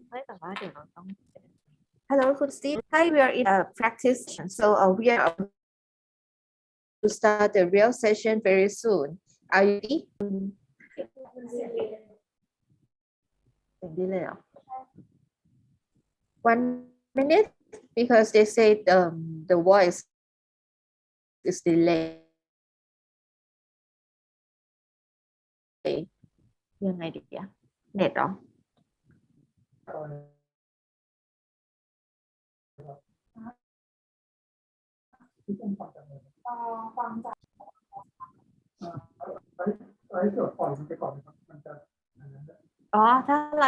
ไม่แต่ว่าเดี๋ยวเราต้อง Hello คุณ Steve Hi we are in a practice so we are to start the real session very soon are you ready เป็นดีเลยเหรอ 1 minute because they say the voice is delayed ยังไงดีอะเน็ตเหรออ๋อถ้าไล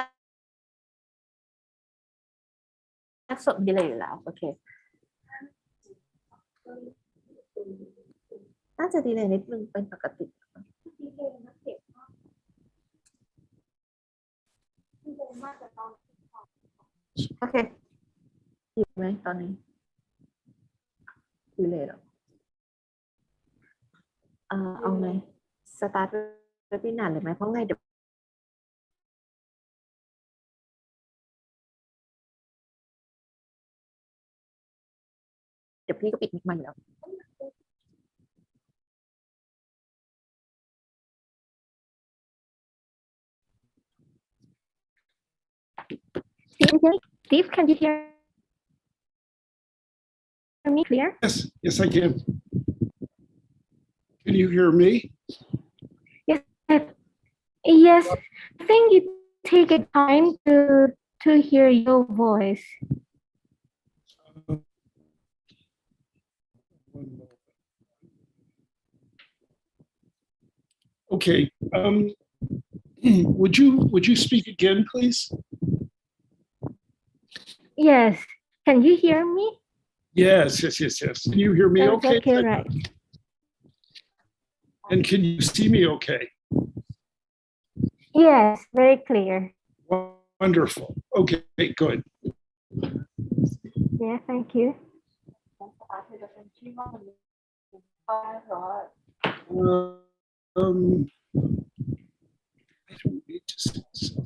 ฟ์สดดีเลยอยู่แล้วโอเคน่าจะดีเลยนิดนึงเป็นปกติโอเคดีไหมตอนนี้ดีเลยเหรอเอาไงสตาร์ทเวบินาร์เลยไหมเพราะไงเดี๋ยวพี่ก็ปิดมิกมาอยู่แล้วSteve, can you hear me clear? Yes, I can. Can you hear me? Yes, I think it take a time to hear your voice. Okay. Would you speak again, please? Yes. Can you hear me? Yes. Can you hear me okay? Okay, right. And can you see me okay? Yes, very clear. Wonderful. Okay, good. Yeah, thank you. I don't need to see this.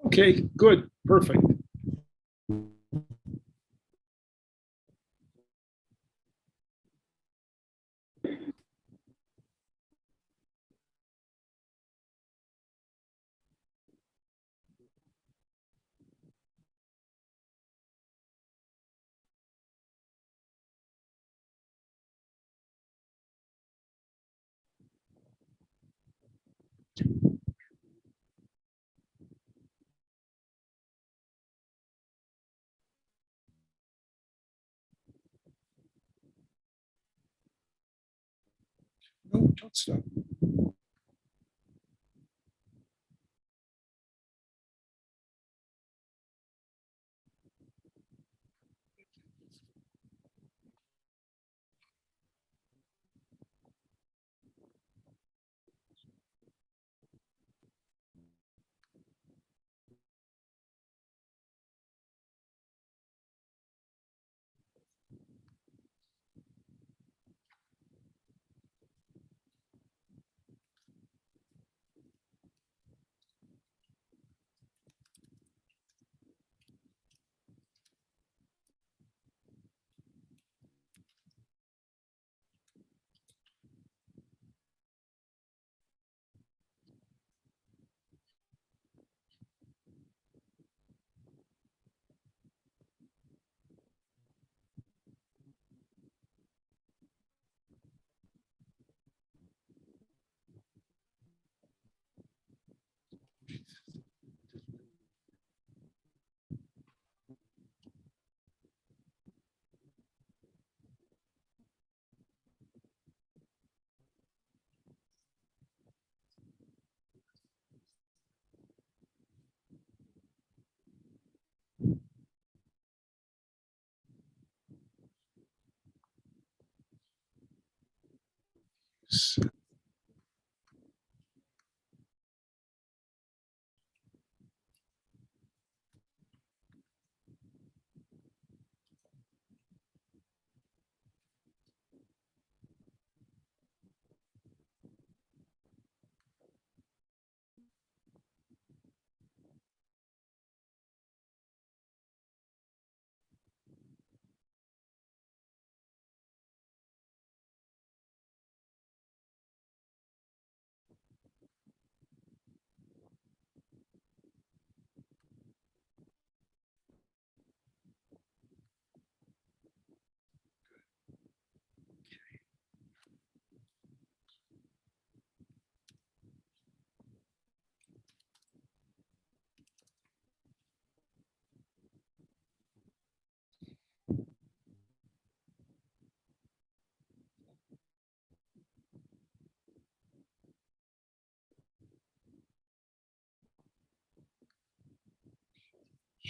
Okay, good, perfect. No, don't stop.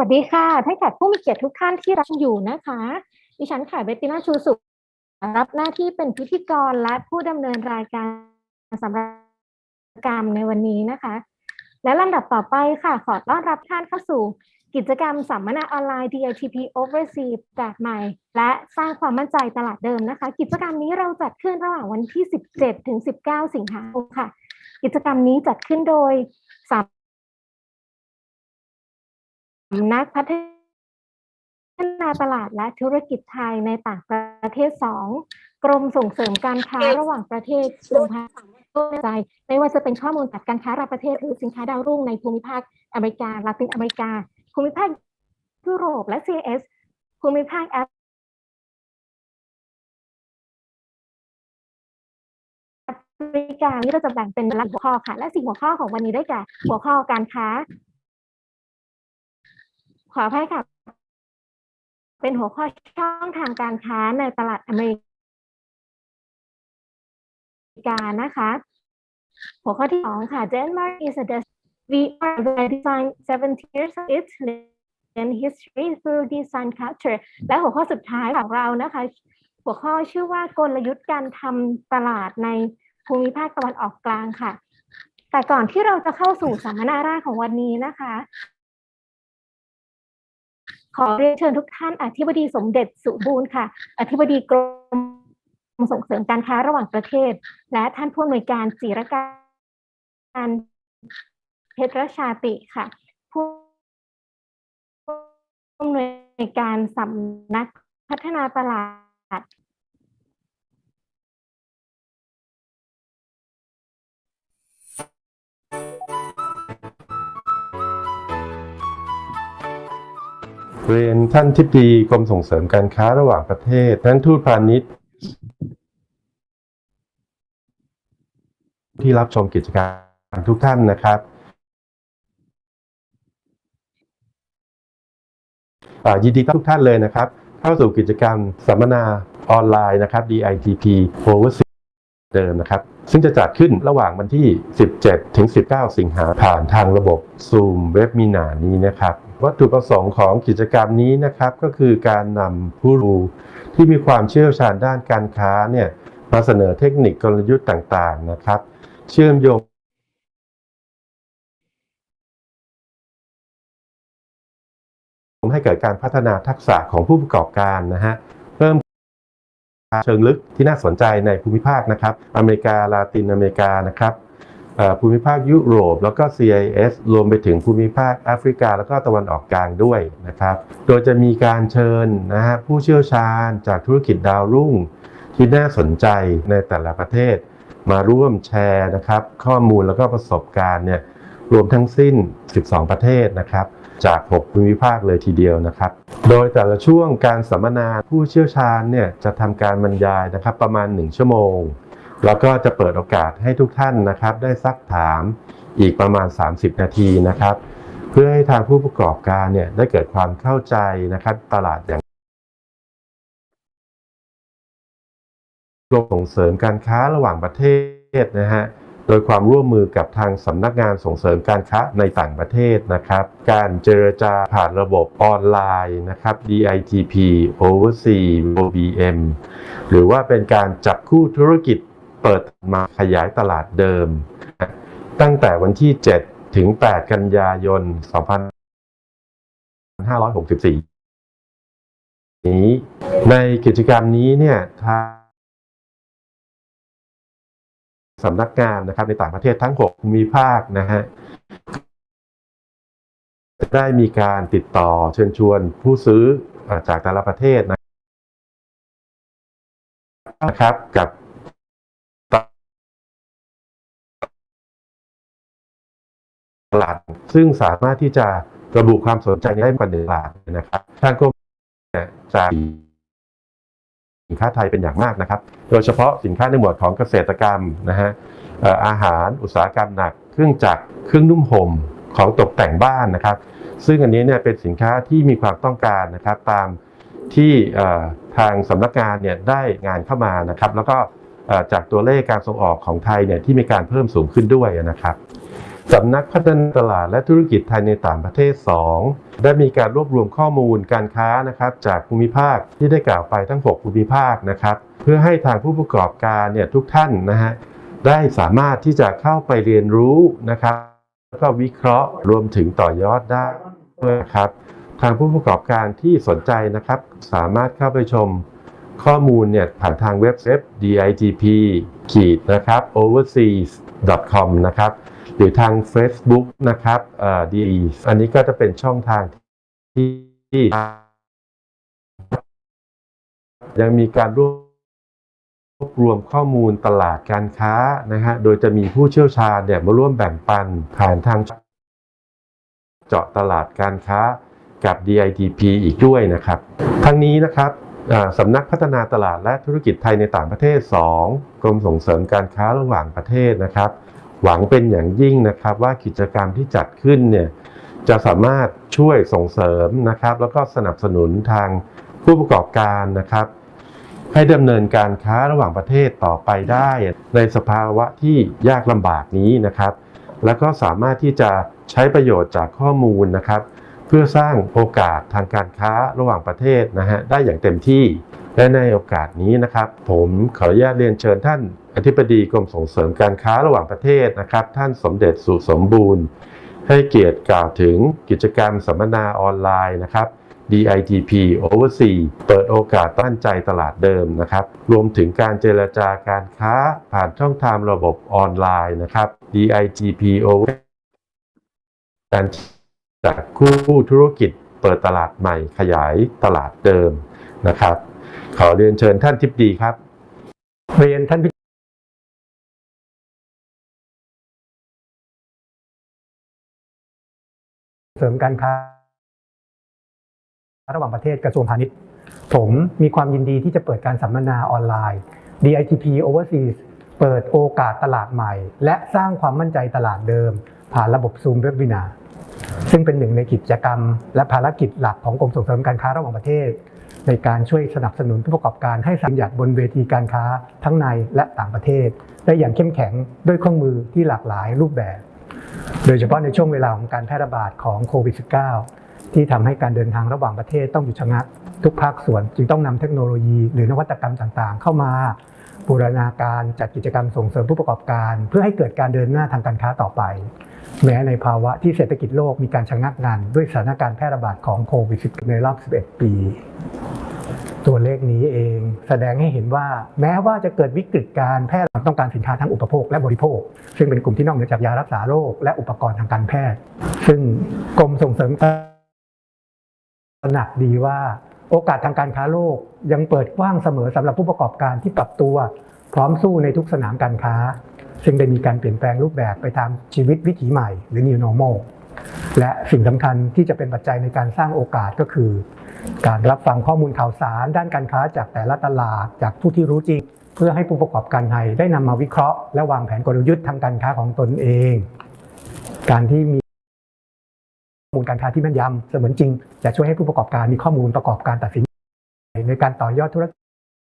วัสดีค่ะท่านแขกผู้มีเกียรติทุกท่านที่รับอยู่นะคะดิฉันค่ะเบตติน่าชูสุขรับหน้าที่เป็นพิธีกรและผู้ดำเนินรายการสำหรับกิจกรรมในวันนี้นะคะและลำดับต่อไปค่ะขอต้อนรับท่านเข้าสู่กิจกรรมสัมมนาออนไลน์ DITP Overseas แบบใหม่และสร้างความมั่นใจตลาดเดิมนะคะกิจกรรมนี้เราจัดขึ้นระหว่างวันที่17ถึง19สิงหาคมค่ะกิจกรรมนี้จัดขึ้นโดยสำนักพัฒนาตลาดและธุรกิจไทยในต่างประเทศ2กรมส่งเสริมการค้าระหว่างประเทศลงภาใจไม่ว่าจะเป็นข้อมูลจากการค้าระหว่างประเทศหรือสินค้าดาวรุ่งในภูมิภาคอเมริกาลาตินอเมริกาภูมิภาคยุโรปและ CIS ภูมิภาคแอฟริกาที่เราจะแบ่งเป็นหลักหัวข้อค่ะและ4หัวข้อของวันนี้ได้แก่หัวข้อการค้าขออภัยค่ะเป็นหัวข้อช่องทางการค้าในตลาดอเมริกานะคะหัวข้อที่2ค่ะ Denmark is a we are by design 70 years of its and history through design culture และหัวข้อสุดท้ายของเรานะคะหัวข้อชื่อว่ากลยุทธ์การทำตลาดในภูมิภาคตะวันออกกลางค่ะแต่ก่อนที่เราจะเข้าสู่สัมมนาแรกของวันนี้นะคะขอเรียนเชิญทุกท่านอธิบดีสมเด็จสุบูรณ์ค่ะอธิบดีกรมส่งเสริมการค้าระหว่างประเทศและท่านผู้อำนวยการจิรการเพชรชาติค่ะผู้อำนวยการสำนักพัฒนาตลาดเรียนท่านทิบดีกรมส่งเสริมการค้าระหว่างประเทศท่านทูตพาณิชย์ที่รับชมกิจกรรมทุกท่านนะครับยินดีต้อนรับทุกท่านเลยนะครับเข้าสู่กิจกรรมสัมมนาออนไลน์นะครับ DITP Overseas เดิมนะครับซึ่งจะจัดขึ้นระหว่างวันที่17ถึง19สิงหาคมผ่านทางระบบ Zoom Webinar นี้นะครับวัตถุประสงค์ของกิจกรรมนี้นะครับก็คือการนำผู้รู้ที่มีความเชี่ยวชาญด้านการค้าเนี่ยมาเสนอเทคนิคกลยุทธ์ต่างๆนะครับเชื่อมโยงให้เกิดการพัฒนาทักษะของผู้ประกอบการนะฮะเพิ่มเชิงลึกที่น่าสนใจในภูมิภาคนะครับอเมริกาลาตินอเมริกานะครับภูมิภาคยุโรปแล้วก็ CIS รวมไปถึงภูมิภาคแอฟริกาแล้วก็ตะวันออกกลางด้วยนะครับโดยจะมีการเชิญนะฮะผู้เชี่ยวชาญจากธุรกิจดาวรุ่งที่น่าสนใจในแต่ละประเทศมาร่วมแชร์นะครับข้อมูลแล้วก็ประสบการณ์เนี่ยรวมทั้งสิ้น12ประเทศนะครับจาก6ภูมิภาคเลยทีเดียวนะครับโดยแต่ละช่วงการสัมมนาผู้เชี่ยวชาญเนี่ยจะทำการบรรยายนะครับประมาณ1ชั่วโมงแล้วก็จะเปิดโอกาสให้ทุกท่านนะครับได้ซักถามอีกประมาณ30นาทีนะครับเพื่อให้ทางผู้ประกอบการเนี่ยได้เกิดความเข้าใจนะครับตลาดอย่างส่งเสริมการค้าระหว่างประเทศนะฮะโดยความร่วมมือกับทางสำนักงานส่งเสริมการค้าในต่างประเทศนะครับการเจรจาผ่านระบบออนไลน์นะครับ DITP Overseas OBM หรือว่าเป็นการจับคู่ธุรกิจเปิดมาขยายตลาดเดิมตั้งแต่วันที่7ถึง8กันยายน2564นี้ในกิจกรรมนี้เนี่ยทางสำนักงานนะครับในต่างประเทศทั้ง6ภูมิภาคนะฮะได้มีการติดต่อเชิญชวนผู้ซื้อจากแต่ละประเทศนะ นะครับกับตลาดซึ่งสามารถที่จะระบุความสนใจได้ก่อนในตลาดนะครับทางกรมจะสินค้าไทยเป็นอย่างมากนะครับโดยเฉพาะสินค้าในหมวดของเกษตรกรรมนะฮะอาหารอุตสาหกรรมหนักเครื่องจักรเครื่องนุ่มห่มของตกแต่งบ้านนะครับซึ่งอันนี้เนี่ยเป็นสินค้าที่มีความต้องการนะครับตามที่ทางสำนักงานเนี่ยได้งานเข้ามานะครับแล้วก็จากตัวเลขการส่งออกของไทยเนี่ยที่มีการเพิ่มสูงขึ้นด้วยนะครับสำนักพัฒนาตลาดและธุรกิจไทยในต่างประเทศ2ได้มีการรวบรวมข้อมูลการค้านะครับจากภูมิภาคที่ได้กล่าวไปทั้ง6ภูมิภาคนะครับเพื่อให้ทางผู้ประกอบการเนี่ยทุกท่านนะฮะได้สามารถที่จะเข้าไปเรียนรู้นะครับแล้วก็วิเคราะห์รวมถึงต่อยอดได้นะครับทางผู้ประกอบการที่สนใจนะครับสามารถเข้าไปชมข้อมูลเนี่ยผ่านทางเว็บไซต์ digp-overseas.com นะครับหรือทาง Facebook นะครับDE อันนี้ก็จะเป็นช่องทางที่ยังมีการรวบรวมข้อมูลตลาดการค้านะฮะโดยจะมีผู้เชี่ยวชาญเนี่ยมาร่วมแบ่งปันผ่านทางเจาะตลาดการค้ากับ DITP อีกด้วยนะครับทั้งนี้นะครับสำนักพัฒนาตลาดและธุรกิจไทยในต่างประเทศ2กรมส่งเสริมการค้าระหว่างประเทศนะครับหวังเป็นอย่างยิ่งนะครับว่ากิจกรรมที่จัดขึ้นเนี่ยจะสามารถช่วยส่งเสริมนะครับแล้วก็สนับสนุนทางผู้ประกอบการนะครับให้ดำเนินการค้าระหว่างประเทศต่อไปได้ในสภาวะที่ยากลำบากนี้นะครับแล้วก็สามารถที่จะใช้ประโยชน์จากข้อมูลนะครับเพื่อสร้างโอกาสทางการค้าระหว่างประเทศนะฮะได้อย่างเต็มที่และในโอกาสนี้นะครับผมขออนุญาตเรียนเชิญท่านอธิบดีกรมส่งเสริมการค้าระหว่างประเทศนะครับท่านสมเด็จสุสมบูรณ์ให้เกียรติกล่าวถึงกิจกรรมสัมมนาออนไลน์นะครับ DITP Overseas เปิดโอกาสตั้งใจตลาดเดิมนะครับรวมถึงการเจรจาการค้าผ่านช่องทางระบบออนไลน์นะครับ DITP Overseas การจากคู่ธุรกิจเปิดตลาดใหม่ขยายตลาดเดิมนะครับขอเรียนเชิญท่านทิพดีครับเรียนท่านเสริมการค้าระหว่างประเทศกระทรวงพาณิชย์ผมมีความยินดีที่จะเปิดการสัมมนาออนไลน์ DITP Overseas เปิดโอกาสตลาดใหม่และสร้างความมั่นใจตลาดเดิมผ่านระบบ Zoom Webinar ซึ่งเป็นหนึ่งในกิจกรรมและภารกิจหลักของกรมส่งเสริมการค้าระหว่างประเทศในการช่วยสนับสนุนผู้ประกอบการให้สัญญาบนเวทีการค้าทั้งในและต่างประเทศได้อย่างเข้มแข็งด้วยเครื่องมือที่หลากหลายรูปแบบโดยเฉพาะในช่วงเวลาของการแพร่ระบาดของโควิด -19 ที่ทำให้การเดินทางระหว่างประเทศต้องหยุดชะงักทุกภาคส่วนจึงต้องนำเทคโนโลยีหรือนวัตกรรมต่างๆเข้ามาบูรณาการจัดกิจกรรมส่งเสริมผู้ประกอบการเพื่อให้เกิดการเดินหน้าทางการค้าต่อไปแม้ในภาวะที่เศรษฐกิจโลกมีการชะงักงันด้วยสถานการณ์แพร่ระบาดของโควิด -19 ในรอบ 11 ปีตัวเลขนี้เองแสดงให้เห็นว่าแม้ว่าจะเกิดวิกฤตการแพร่ระบาดต้องการสินค้าทั้งอุปโภคและบริโภคซึ่งเป็นกลุ่มที่นอกเหนือจากยารักษาโรคและอุปกรณ์ทางการแพทย์ซึ่งกรมส่งเสริมตระหนักดีว่าโอกาสทางการค้าโลกยังเปิดกว้างเสมอสำหรับผู้ประกอบการที่ปรับตัวพร้อมสู้ในทุกสนามการค้าซึ่งได้มีการเปลี่ยนแปลงรูปแบบไปตามชีวิตวิถีใหม่หรือ New Normal และสิ่งสำคัญที่จะเป็นปัจจัยในการสร้างโอกาสก็คือการรับฟังข้อมูลข่าวสารด้านการค้าจากแต่ละตลาดจากผู้ที่รู้จริงเพื่อให้ผู้ประกอบการไทยได้นำมาวิเคราะห์และวางแผนกลยุทธ์ทางการค้าของตนเองการที่มีข้อมูลการค้าที่แม่นยำเสมือนจริงจะช่วยให้ผู้ประกอบการมีข้อมูลประกอบการตัดสินใจในการต่อยอดธุร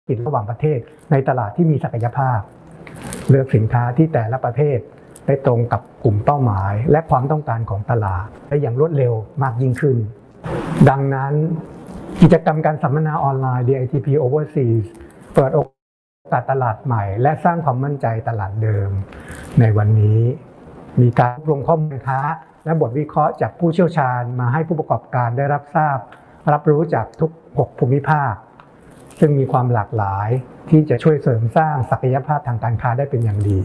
กิจระหว่างประเทศในตลาดที่มีศักยภาพเลือกสินค้าที่แต่ละประเภทได้ตรงกับกลุ่มเป้าหมายและความต้องการของตลาดได้อย่างรวดเร็วมากยิ่งขึ้นดังนั้นกิจกรรมการสัมมนาออนไลน์ DITP Overseas เปิดโอกาสตลาดใหม่และสร้างความมั่นใจตลาดเดิมในวันนี้มีการรวมข้อมูลค้าและบทวิเคราะห์จากผู้เชี่ยวชาญมาให้ผู้ประกอบการได้รับทราบรับรู้จากทุก6ภูมิภาคซึ่งมีความหลากหลายที่จะช่วยเสริมสร้างศักยภาพทางการค้าได้เป็นอย่างดี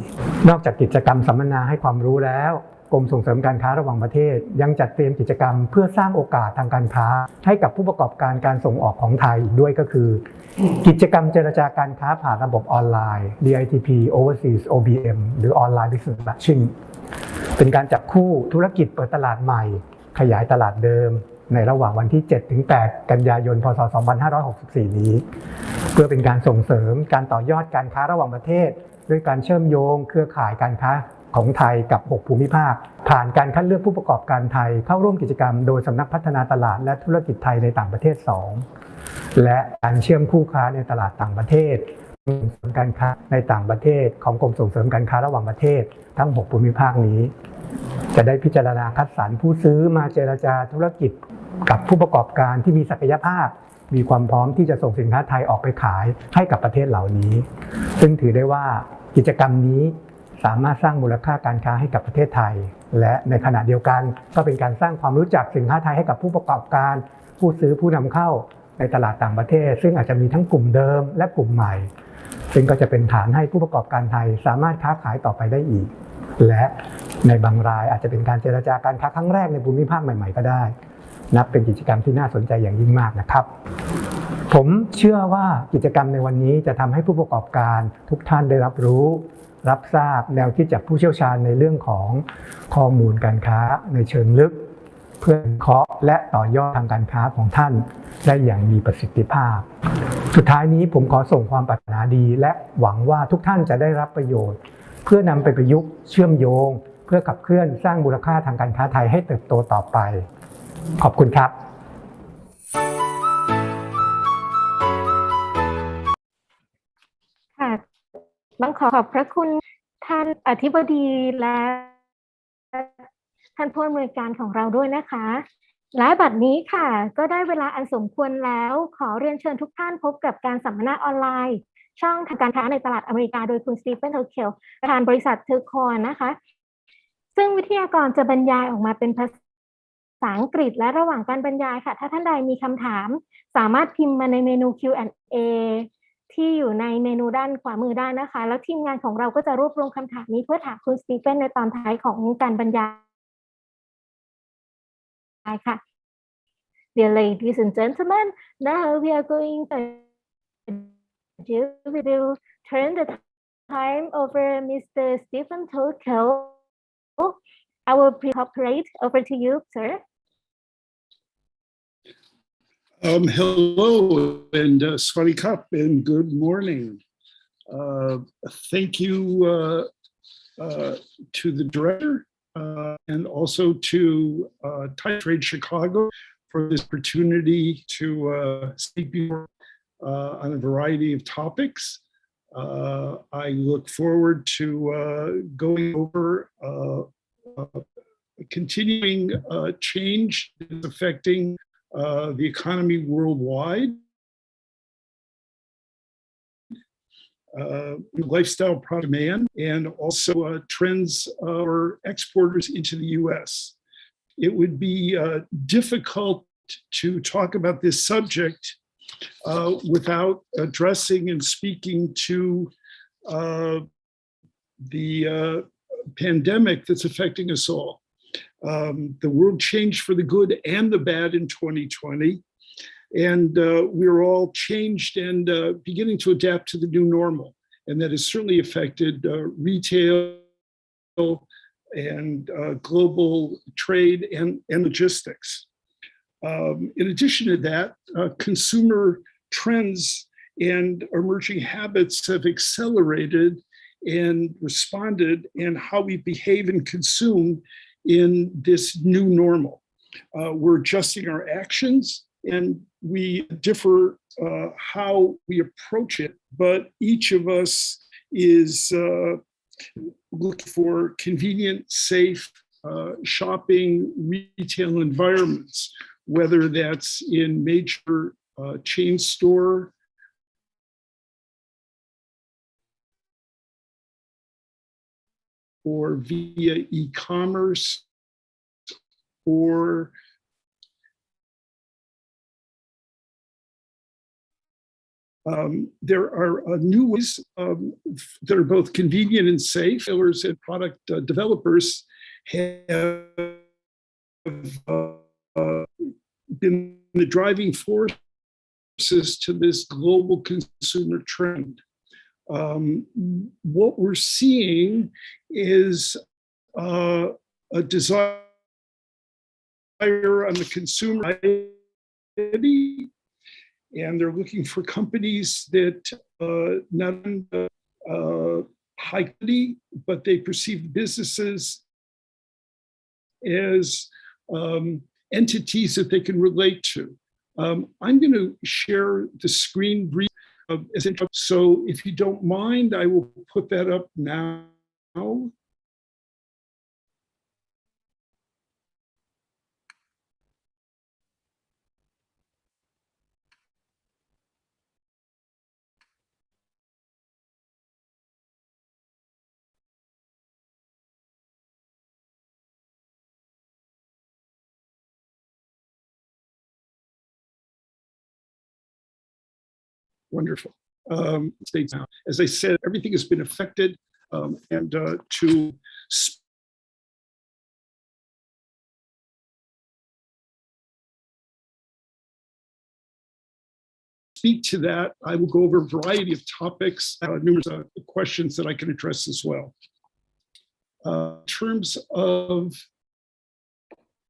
นอกจากกิจกรรมสัมมนาให้ความรู้แล้ว กรมส่งเสริมการค้าระหว่างประเทศยังจัดเตรียมกิจกรรมเพื่อสร้างโอกาสทางการค้าให้กับผู้ประกอบการการส่งออกของไทยอีกด้วยก็คือกิจกรรมเจรจาการค้าผ่านระบบออนไลน์ DITP Overseas OBM หรือ Online Business Matching เป็นการจับคู่ธุรกิจเปิดตลาดใหม่ขยายตลาดเดิมในระหว่างวันที่ 7-8 กันยายน พ.ศ. 2564 นี้เพื่อเป็นการส่งเสริมการต่อยอดการค้าระหว่างประเทศด้วยการเชื่อมโยงเครือข่ายการค้าของไทยกับ 6 ภูมิภาคผ่านการคัดเลือกผู้ประกอบการไทยเข้าร่วมกิจกรรมโดยสำนักพัฒนาตลาดและธุรกิจไทยในต่างประเทศ 2 และการเชื่อมคู่ค้าในตลาดต่างประเทศการค้าในต่างประเทศของกรมส่งเสริมการค้าระหว่างประเทศทั้ง 6 ภูมิภาคนี้จะได้พิจารณาคัดสรรผู้ซื้อมาเจรจาธุรกิจกับผู้ประกอบการที่มีศักยภาพมีความพร้อมที่จะส่งสินค้าไทยออกไปขายให้กับประเทศเหล่านี้ซึ่งถือได้ว่ากิจกรรมนี้สามารถสร้างมูลค่าการค้าให้กับประเทศไทยและในขณะเดียวกันก็เป็นการสร้างความรู้จักสินค้าไทยให้กับผู้ประกอบการผู้ซื้อผู้นำเข้าในตลาดต่างประเทศซึ่งอาจจะมีทั้งกลุ่มเดิมและกลุ่มใหม่ซึ่งก็จะเป็นฐานให้ผู้ประกอบการไทยสามารถค้าขายต่อไปได้อีกและในบางรายอาจจะเป็นการเจรจาการค้าครั้งแรกในภูมิภาคใหม่ๆก็ได้นับเป็นกิจกรรมที่น่าสนใจอย่างยิ่งมากนะครับผมเชื่อว่ากิจกรรมในวันนี้จะทำให้ผู้ประกอบการทุกท่านได้รับรู้รับทราบแนวคิดจากผู้เชี่ยวชาญในเรื่องของข้อมูลการค้าในเชิงลึกเพื่อวิเคราะห์และต่อยอดทางการค้าของท่านได้อย่างมีประสิทธิภาพสุดท้ายนี้ผมขอส่งความปรารถนาดีและหวังว่าทุกท่านจะได้รับประโยชน์เพื่อนำไปประยุกต์เชื่อมโยงเพื่อขับเคลื่อนสร้างมูลค่าทางการค้าไทยให้เติบโตต่อไปขอบคุณครับค่ะต้องขอบพระคุณท่านอธิบดีและท่านผู้อำนวยการของเราด้วยนะคะและบัดนี้ค่ะก็ได้เวลาอันสมควรแล้วขอเรียนเชิญทุกท่านพบกับการสัมมนาออนไลน์ช่องทางการค้าในตลาดอเมริกาโดยคุณสตีเฟน เทอร์เคลประธานบริษัท Tercor นะคะซึ่งวิทยากรจะบรรยายออกมาเป็นภาษาอังกฤษและระหว่างการบรรยายค่ะถ้าท่านใดมีคำถามสามารถพิมพ์มาในเมนู Q&A ที่อยู่ในเมนูด้านขวามือได้นะคะแล้วทีมงานของเราก็จะรวบรวมคำถามนี้เพื่อถามคุณสตีเฟนในตอนท้ายของการบรรยายค่ะ Dear ladies and gentlemen, now we are going to we will turn the time over Mr. Stephen Terkel. I will pre-operate over to you, sir. Hello and Swati Cup and good morning. Thank you to the director and also to Thai Trade Chicago for this opportunity to speak before on a variety of topics. I look forward to going over continuing change that is affecting the economy worldwide, lifestyle product demand, and also trends for exporters into the U.S. It would be difficult to talk about this subject without addressing and speaking to the pandemic that's affecting us all. The world changed for the good and the bad in 2020, and we're all changed and beginning to adapt to the new normal, and that has certainly affected retail and global trade and logistics. In addition to that, consumer trends and emerging habits have accelerated and responded in how we behave and consume in this new normal. We're adjusting our actions and we differ how we approach it, but each of us is looking for convenient, safe shopping retail environments, whether that's in major chain store or via e-commerce or there are new ways that are both convenient and safe. Retailers and product developers have been the driving forces to this global consumer trend. What we're seeing is a desire on the consumer side, and they're looking for companies that not high quality, but they perceive businesses as entities that they can relate to. I'm going to share the screen brief. So if you don't mind, I will put that up now. Wonderful. States now. As I said, everything has been affected, and to speak to that, I will go over a variety of topics, numerous questions that I can address as well. In terms of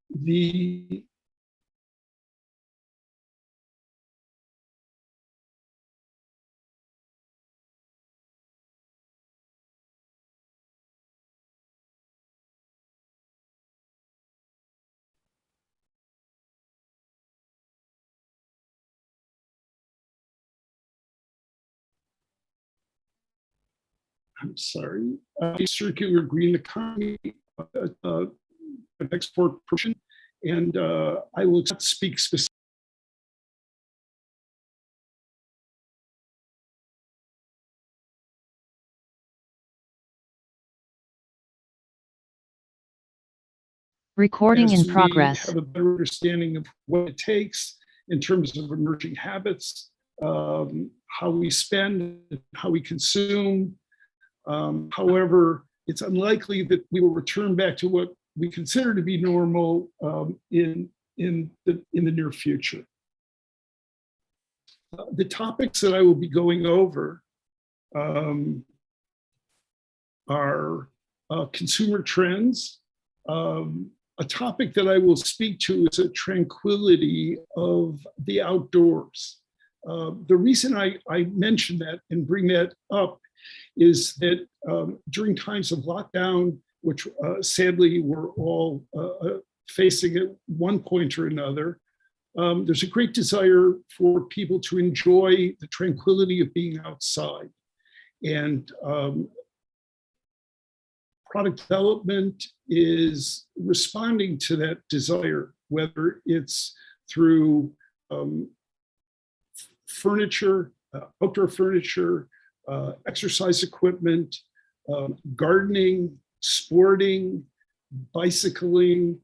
the I'm sorry, circular green economy, export portion, and I will speak specifically. Recording in As we progress. have a better understanding of what it takes in terms of emerging habits, how we spend, how we consume. However, it's unlikely that we will return back to what we consider to be normal in the near future. The topics that I will be going over are consumer trends. A topic that I will speak to is a tranquility of the outdoors. The reason I mention that and bring that up is that during times of lockdown, which sadly we're all facing at one point or another, there's a great desire for people to enjoy the tranquility of being outside. And product development is responding to that desire, whether it's through furniture, outdoor furniture, exercise equipment, gardening, sporting, bicycling.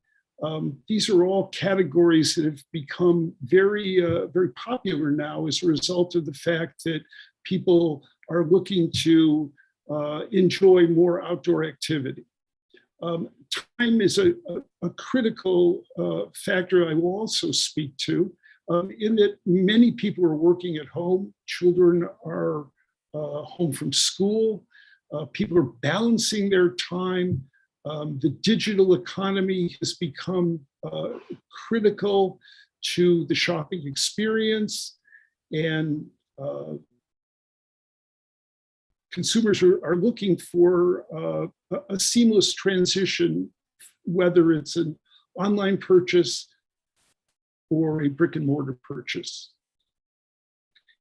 These are all categories that have become very, very popular now as a result of the fact that people are looking to enjoy more outdoor activity. Time is a critical factor I will also speak to, in that many people are working at home. Children are home from school. People are balancing their time. The digital economy has become critical to the shopping experience, and consumers are looking for a seamless transition, whether it's an online purchase or a brick and mortar purchase.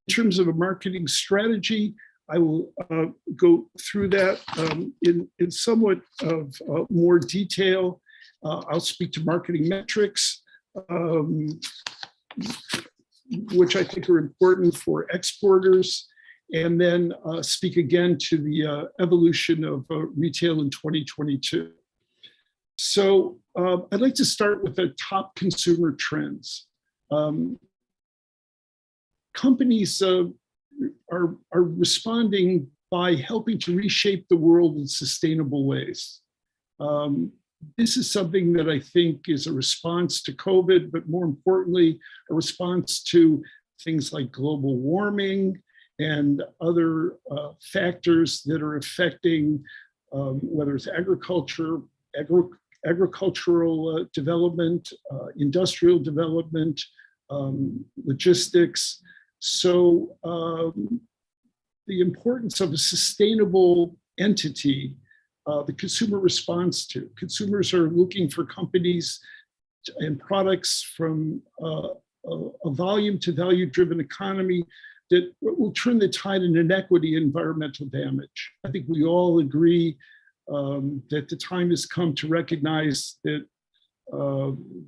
In terms of a marketing strategy, I will go through that in somewhat of more detail. I'll speak to marketing metrics, which I think are important for exporters, and then speak again to the evolution of retail in 2022. So I'd like to start with the top consumer trends. Companies are responding by helping to reshape the world in sustainable ways. this is something that I think is a response to COVID, but more importantly, a response to things like global warming and other factors that are affecting whether it's agricultural development, industrial development, logistics. So the importance of a sustainable entity, the consumer responds to. Consumers are looking for companies and products from a volume to value-driven economy that will turn the tide in inequity and environmental damage. I think we all agree that the time has come to recognize that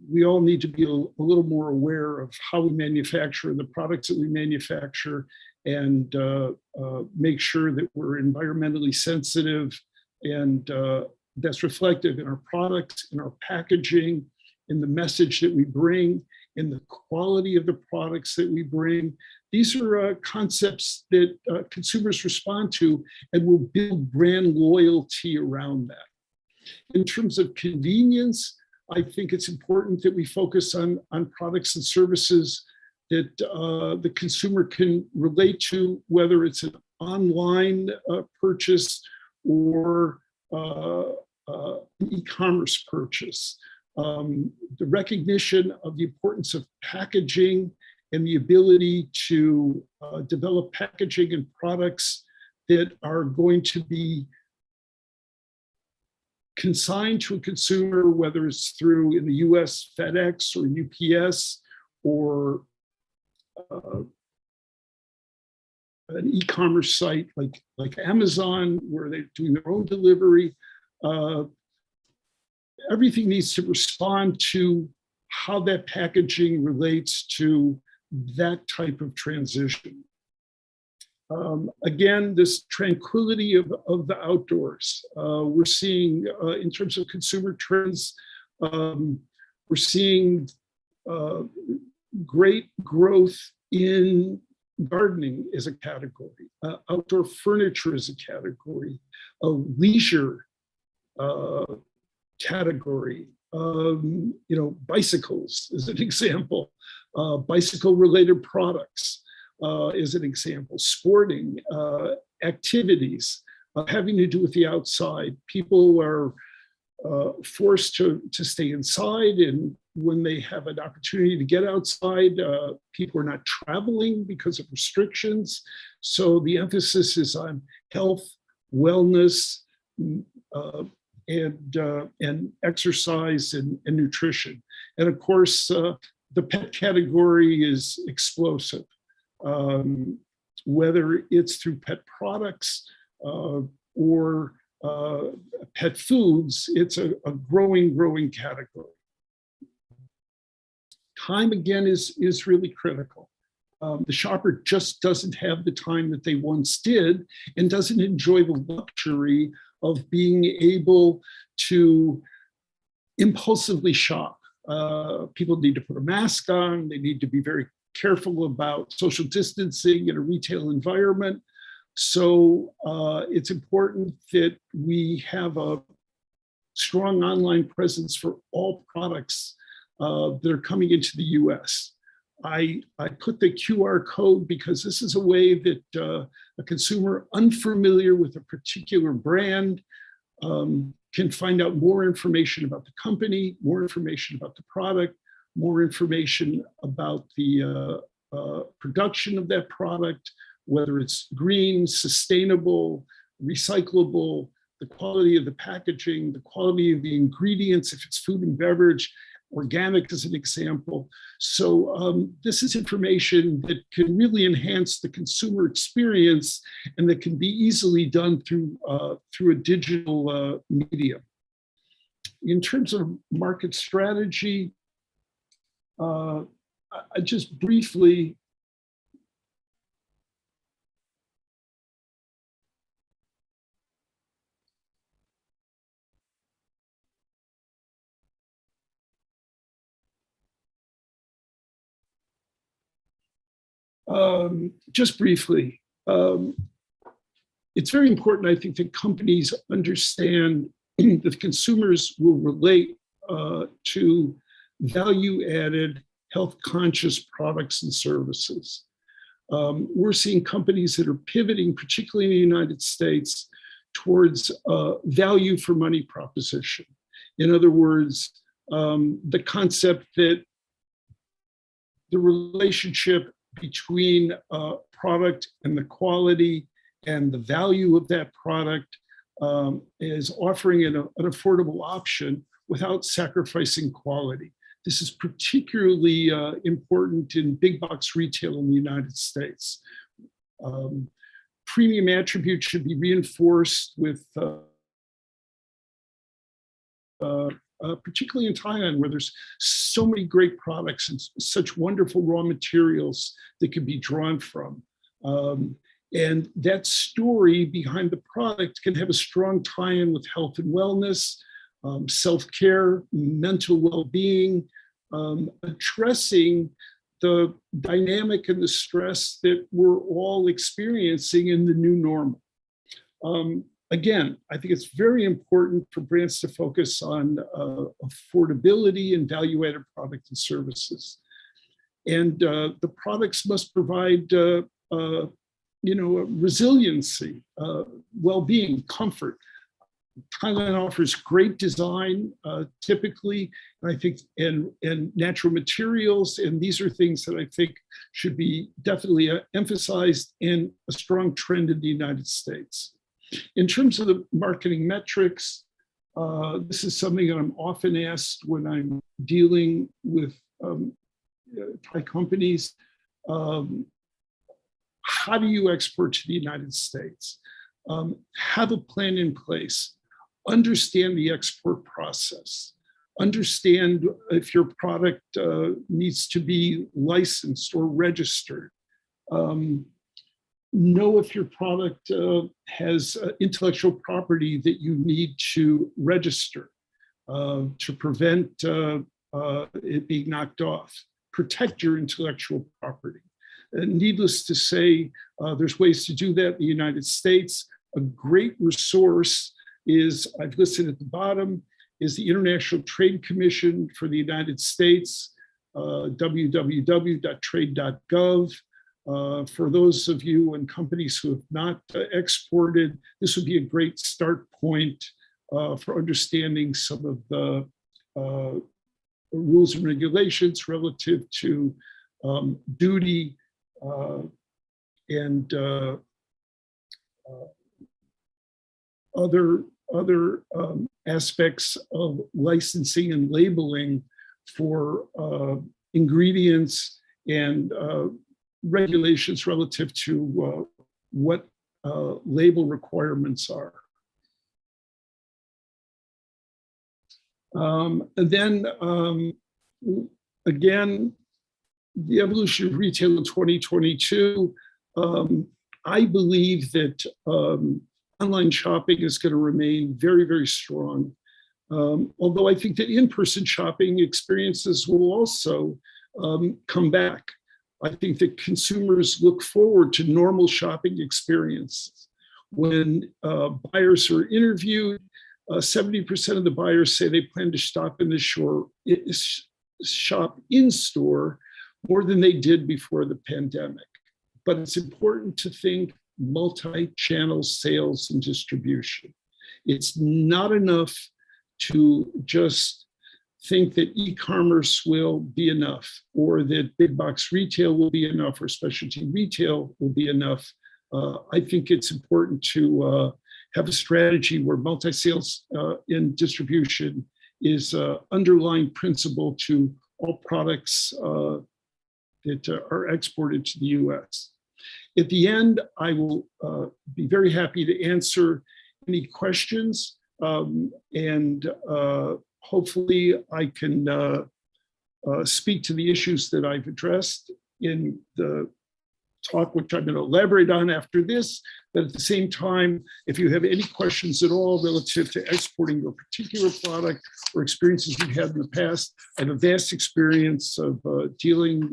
we all need to be a little more aware of how we manufacture the products that we manufacture and make sure that we're environmentally sensitive, and that's reflected in our products, in our packaging, in the message that we bring, in the quality of the products that we bring. These are concepts that consumers respond to and will build brand loyalty around that. In terms of convenience, I think it's important that we focus on products and services that the consumer can relate to, whether it's an online purchase or an e-commerce purchase. The recognition of the importance of packaging and the ability to develop packaging and products that are going to be consigned to a consumer, whether it's through, in the US, FedEx or UPS, or an e-commerce site like Amazon, where they're doing their own delivery. Everything needs to respond to how that packaging relates to that type of transition. Again, this tranquility of the outdoors. We're seeing, in terms of consumer trends, we're seeing great growth in gardening as a category, outdoor furniture as a category, a leisure category, bicycles as an example, bicycle-related products as an example, sporting activities having to do with the outside. People are forced to stay inside, and when they have an opportunity to get outside, people are not traveling because of restrictions. So the emphasis is on health, wellness, and exercise and nutrition. And of course, the pet category is explosive. Whether it's through pet products or pet foods, it's a growing category. Time, again, is really critical. The shopper just doesn't have the time that they once did and doesn't enjoy the luxury of being able to impulsively shop. People need to put a mask on. They need to be very careful about social distancing in a retail environment. So it's important that we have a strong online presence for all products that are coming into the US. I put the QR code because this is a way that a consumer unfamiliar with a particular brand can find out more information about the company, more information about the product, more information about the production of that product, whether it's green, sustainable, recyclable, the quality of the packaging, the quality of the ingredients, if it's food and beverage, organic as an example. So this is information that can really enhance the consumer experience and that can be easily done through a digital medium. In terms of market strategy, I just briefly it's very important, I think, that companies understand that consumers will relate to value-added, health-conscious products and services. We're seeing companies that are pivoting, particularly in the United States, towards value for money proposition. In other words, the concept that the relationship between product and the quality and the value of that product is offering an affordable option without sacrificing quality. This is particularly important in big box retail in the United States. Premium attributes should be reinforced with, particularly in Thailand, where there's so many great products and such wonderful raw materials that can be drawn from. And that story behind the product can have a strong tie-in with health and wellness, self-care, mental well-being, addressing the dynamic and the stress that we're all experiencing in the new normal. Again, I think it's very important for brands to focus on affordability and value-added product and services. And the products must provide resiliency, well-being, comfort. Thailand offers great design, typically, and I think, and natural materials, and these are things that I think should be definitely emphasized in a strong trend in the United States. In terms of the marketing metrics, this is something that I'm often asked when I'm dealing with Thai companies. How do you export to the United States? Have a plan in place. Understand the export process. Understand if your product needs to be licensed or registered. Know if your product has intellectual property that you need to register to prevent it being knocked off. Protect your intellectual property. Needless to say, there's ways to do that in the United States. A great resource is, I've listed at the bottom, is the International Trade Commission for the United States, www.trade.gov. For those of you and companies who have not exported, this would be a great start point for understanding some of the rules and regulations relative to duty and other aspects of licensing and labeling for ingredients and regulations relative to what label requirements are. And then again, the evolution of retail in 2022, I believe that online shopping is going to remain very, very strong. Although I think that in-person shopping experiences will also come back. I think that consumers look forward to normal shopping experiences. When buyers are interviewed, 70% of the buyers say they plan to shop in store more than they did before the pandemic. But it's important to think multi-channel sales and distribution. It's not enough to just think that e-commerce will be enough, or that big box retail will be enough, or specialty retail will be enough. I think it's important to have a strategy where multi-sales and distribution is an underlying principle to all products that are exported to the US. At the end, I will be very happy to answer any questions, and hopefully I can speak to the issues that I've addressed in the talk, which I'm going to elaborate on after this. But at the same time, if you have any questions at all relative to exporting your particular product or experiences you've had in the past, I have a vast experience of dealing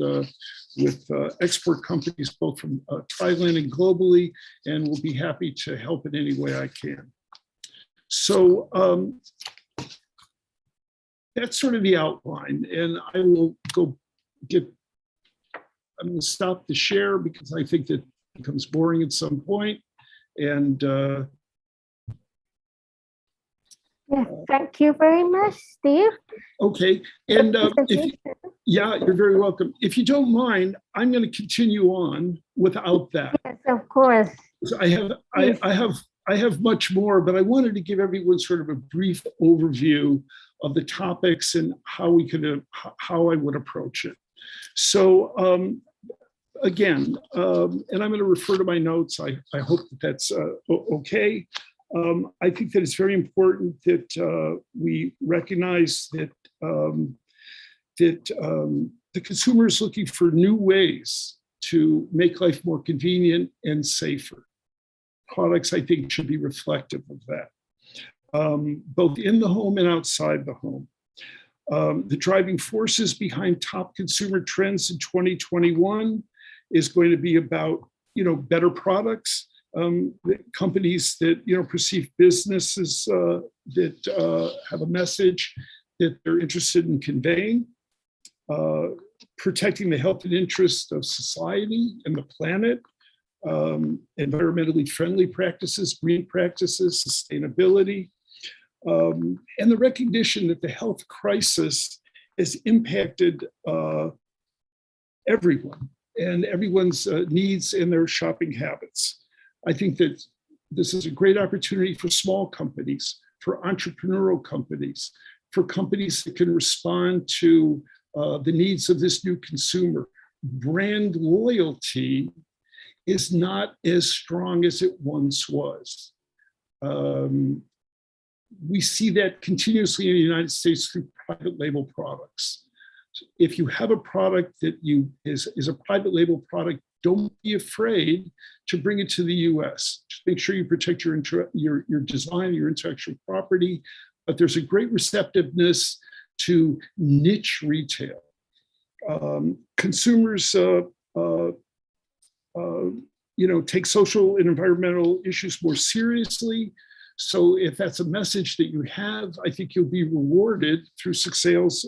with export companies, both from Thailand and globally, and will be happy to help in any way I can. So that's sort of the outline, and I will I'm going to stop the share because I think that becomes boring at some point. And Yes, thank you very much, Steve. okay, and yeah, you're very welcome. If you don't mind, I'm going to continue on without that. Yes, of course. I have much more, but I wanted to give everyone sort of a brief overview of the topics and how I would approach it. So again, and I'm going to refer to my notes. I hope that that's okay. I think that it's very important that we recognize that the consumer is looking for new ways to make life more convenient and safer. Products, I think, should be reflective of that, both in the home and outside the home. The driving forces behind top consumer trends in 2021 is going to be about, better products, companies that, perceive businesses that have a message that they're interested in conveying, protecting the health and interests of society and the planet, environmentally friendly practices, green practices, sustainability, and the recognition that the health crisis has impacted everyone and everyone's needs and their shopping habits. I think that this is a great opportunity for small companies, for entrepreneurial companies, for companies that can respond to the needs of this new consumer. Brand loyalty is not as strong as it once was. We see that continuously in the United States through private label products. If you have a product that is a private label product, don't be afraid to bring it to the US. Just make sure you protect your design, your intellectual property, but there's a great receptiveness to niche retail. Consumers take social and environmental issues more seriously. So if that's a message that you have, I think you'll be rewarded through sales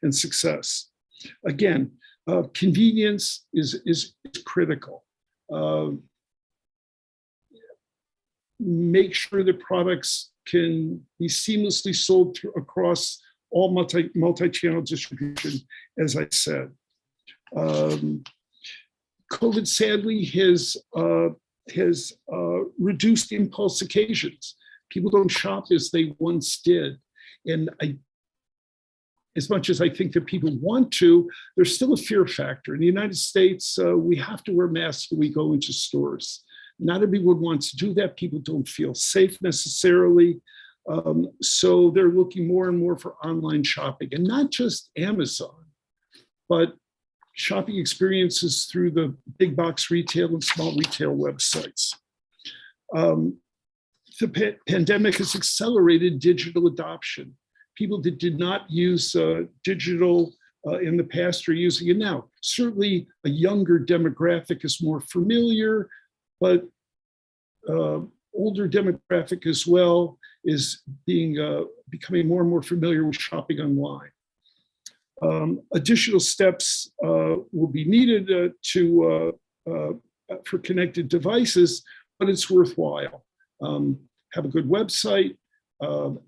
and success. Again, convenience is critical. Make sure that products can be seamlessly sold across all multi-channel distribution, as I said. COVID sadly has reduced impulse occasions. People don't shop as they once did. And as much as I think that people want to, there's still a fear factor. In the United States, we have to wear masks when we go into stores. Not everyone wants to do that. People don't feel safe necessarily. So they're looking more and more for online shopping, and not just Amazon, but shopping experiences through the big box retail and small retail websites. The pandemic has accelerated digital adoption. People that did not use digital in the past are using it now. Certainly a younger demographic is more familiar, but older demographic as well is becoming more and more familiar with shopping online. Additional steps will be needed for connected devices, but it's worthwhile. Have a good website,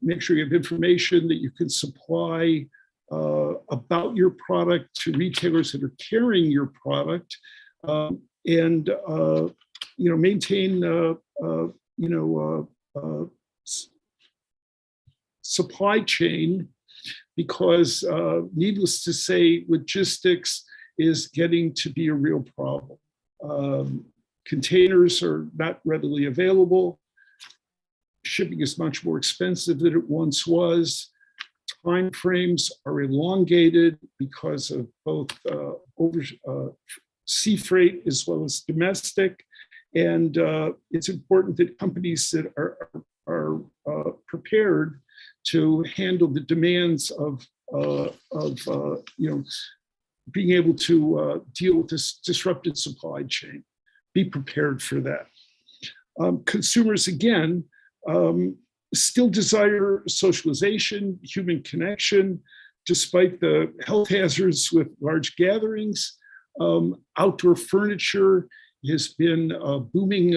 make sure you have information that you can supply about your product to retailers that are carrying your product, and maintain supply chain, because needless to say, logistics is getting to be a real problem. Containers are not readily available. Shipping is much more expensive than it once was. Time frames are elongated because of both sea freight as well as domestic. And it's important that companies that are prepared to handle the demands of being able to deal with this disrupted supply chain. Be prepared for that. Consumers, again, still desire socialization, human connection, despite the health hazards with large gatherings. Outdoor furniture has been a booming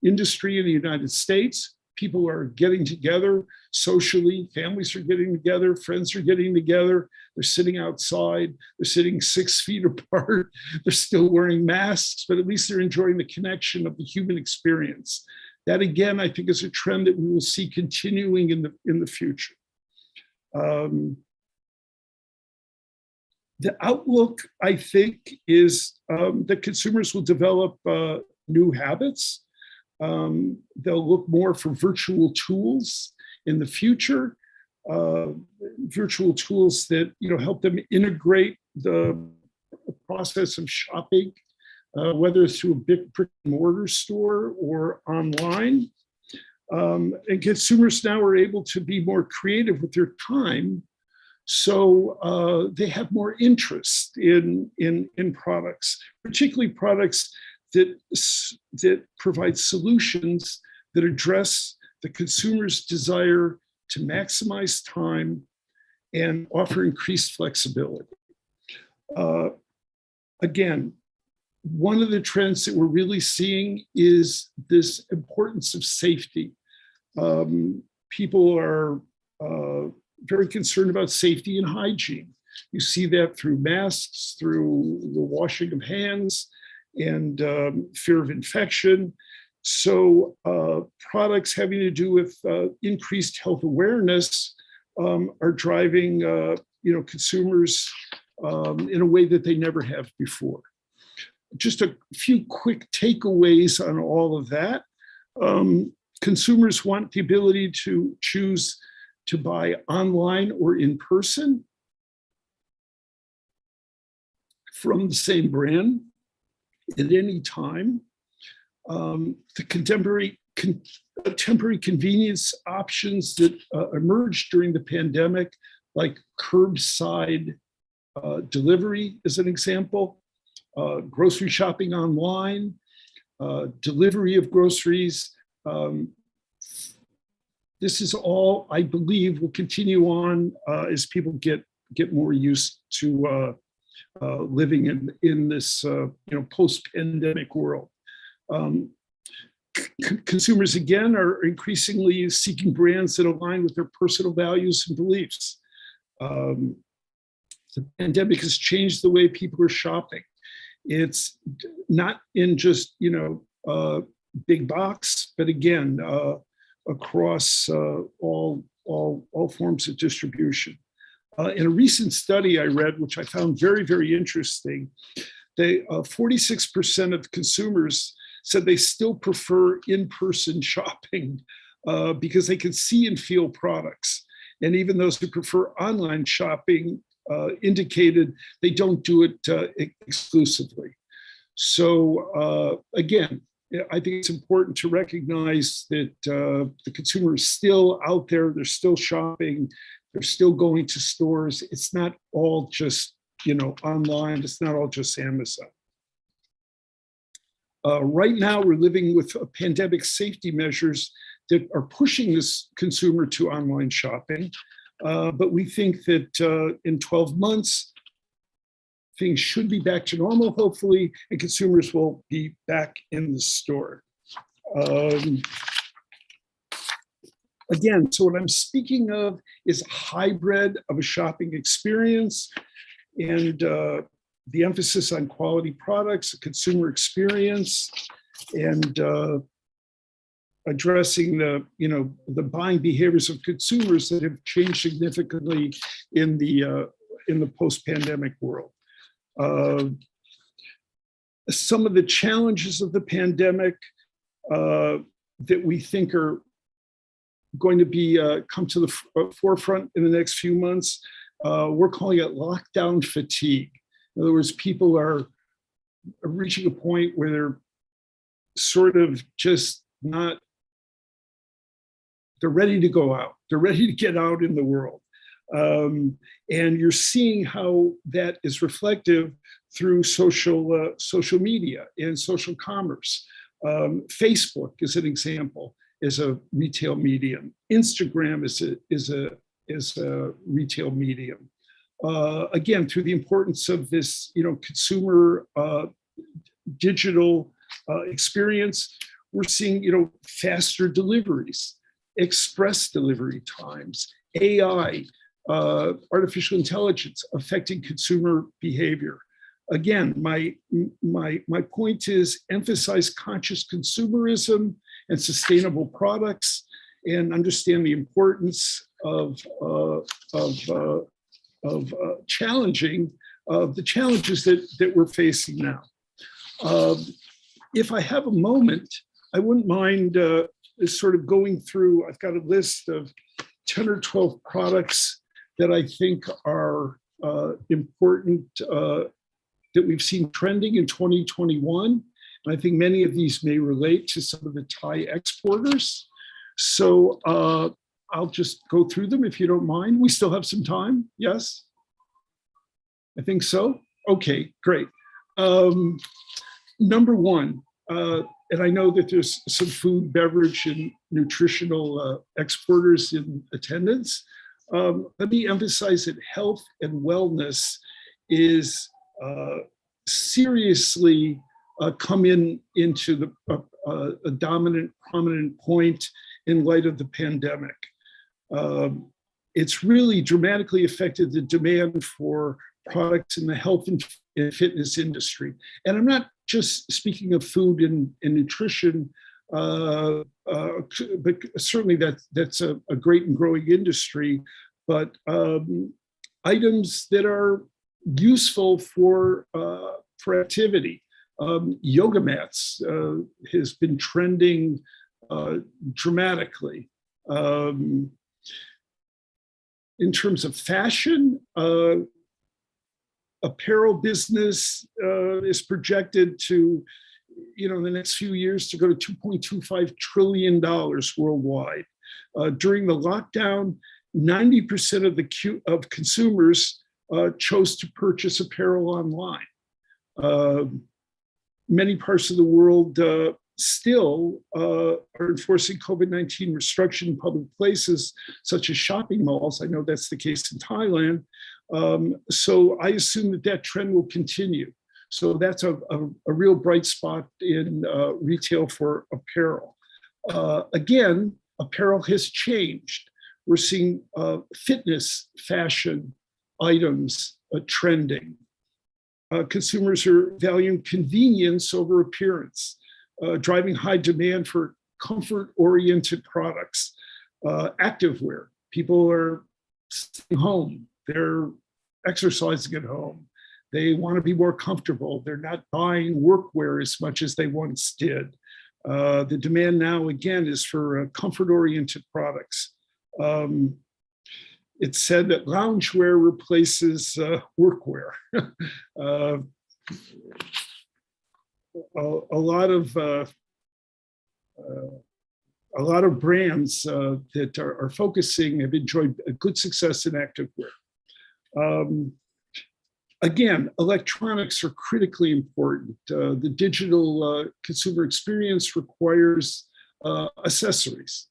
industry in the United States. People are getting together socially, families are getting together, friends are getting together, they're sitting outside, they're sitting 6 feet apart, they're still wearing masks, but at least they're enjoying the connection of the human experience. That again, I think is a trend that we will see continuing in the future. The outlook, I think, is that consumers will develop new habits. They'll look more for virtual tools in the future, virtual tools that help them integrate the process of shopping, whether it's through a big brick and mortar store or online. And consumers now are able to be more creative with their time, so they have more interest in products, particularly products that provide solutions that address the consumer's desire to maximize time and offer increased flexibility. Again, one of the trends that we're really seeing is this importance of safety. People are very concerned about safety and hygiene. You see that through masks, through the washing of hands, and fear of infection. So products having to do with increased health awareness are driving consumers in a way that they never have before. Just a few quick takeaways on all of that. Consumers want the ability to choose to buy online or in person from the same brand at any time. The temporary convenience options that emerged during the pandemic, like curbside delivery as an example, grocery shopping online, delivery of groceries. This is all, I believe, will continue on as people get more used to living in this post-pandemic world. Consumers, again, are increasingly seeking brands that align with their personal values and beliefs. The pandemic has changed the way people are shopping. It's not in just big box, but again, across all forms of distribution. In a recent study I read, which I found very, very interesting, 46% of consumers said they still prefer in-person shopping because they can see and feel products. And even those who prefer online shopping indicated they don't do it exclusively. So again, I think it's important to recognize that the consumer is still out there, they're still shopping, they're still going to stores. It's not all just online, it's not all just Amazon. Right now, we're living with pandemic safety measures that are pushing this consumer to online shopping. But we think that in 12 months, things should be back to normal, hopefully, and consumers will be back in the store. Again, so what I'm speaking of is a hybrid of a shopping experience and the emphasis on quality products, the consumer experience, and addressing the buying behaviors of consumers that have changed significantly in the post-pandemic world. Some of the challenges of the pandemic that we think are going to be come to the forefront in the next few months, we're calling it lockdown fatigue. In other words, people are reaching a point where they're sort of just not, they're ready to go out. They're ready to get out in the world. And you're seeing how that is reflective through social media and social commerce. Facebook is an example, as a retail medium. Instagram is a retail medium. Again, through the importance of this, consumer digital experience, we're seeing, faster deliveries, express delivery times, AI, artificial intelligence affecting consumer behavior. Again, my point is emphasize conscious consumerism and sustainable products, and understand the importance of challenging the challenges that we're facing now. If I have a moment, I wouldn't mind sort of going through. I've got a list of 10 or 12 products that I think are important that we've seen trending in 2021. And I think many of these may relate to some of the Thai exporters. So I'll just go through them if you don't mind. We still have some time, yes? I think so. Okay, great. Number one, and I know that there's some food, beverage, and nutritional exporters in attendance. Let me emphasize that health and wellness is seriously come into a dominant, prominent point in light of the pandemic. It's really dramatically affected the demand for products in the health and fitness industry. And I'm not just speaking of food and nutrition, but certainly that's a great and growing industry, but items that are useful for activity. Yoga mats has been trending dramatically. In terms of fashion, apparel business is projected to, in the next few years to go to $2.25 trillion worldwide. During the lockdown, 90% of consumers chose to purchase apparel online. Many parts of the world still are enforcing COVID-19 restriction in public places, such as shopping malls. I know that's the case in Thailand. So I assume that trend will continue. So that's a real bright spot in retail for apparel. Again, apparel has changed. We're seeing fitness fashion items trending. Consumers are valuing convenience over appearance, driving high demand for comfort-oriented products. Activewear, people are staying home, they're exercising at home, they want to be more comfortable, they're not buying workwear as much as they once did. The demand now, again, is for comfort-oriented products. It's said that loungewear replaces workwear. A lot of brands that are focusing have enjoyed a good success in activewear. Again, electronics are critically important. The digital consumer experience requires accessories.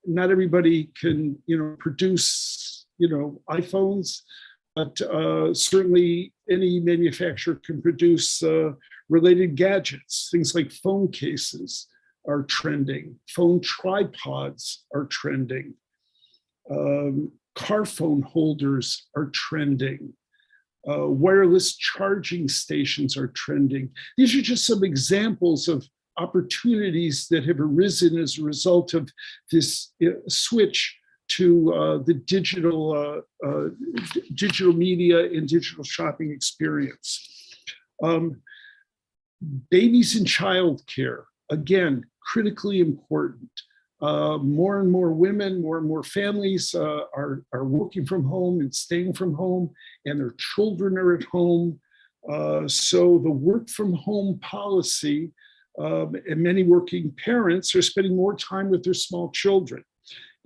Not everybody can, produce, iPhones, but certainly any manufacturer can produce related gadgets. Things like phone cases are trending. Phone tripods are trending. Car phone holders are trending. Wireless charging stations are trending. These are just some examples of opportunities that have arisen as a result of this switch to the digital media and digital shopping experience. Babies and childcare, again, critically important. More and more women, more and more families are working from home and staying from home, and their children are at home. So the work from home policy, and many working parents are spending more time with their small children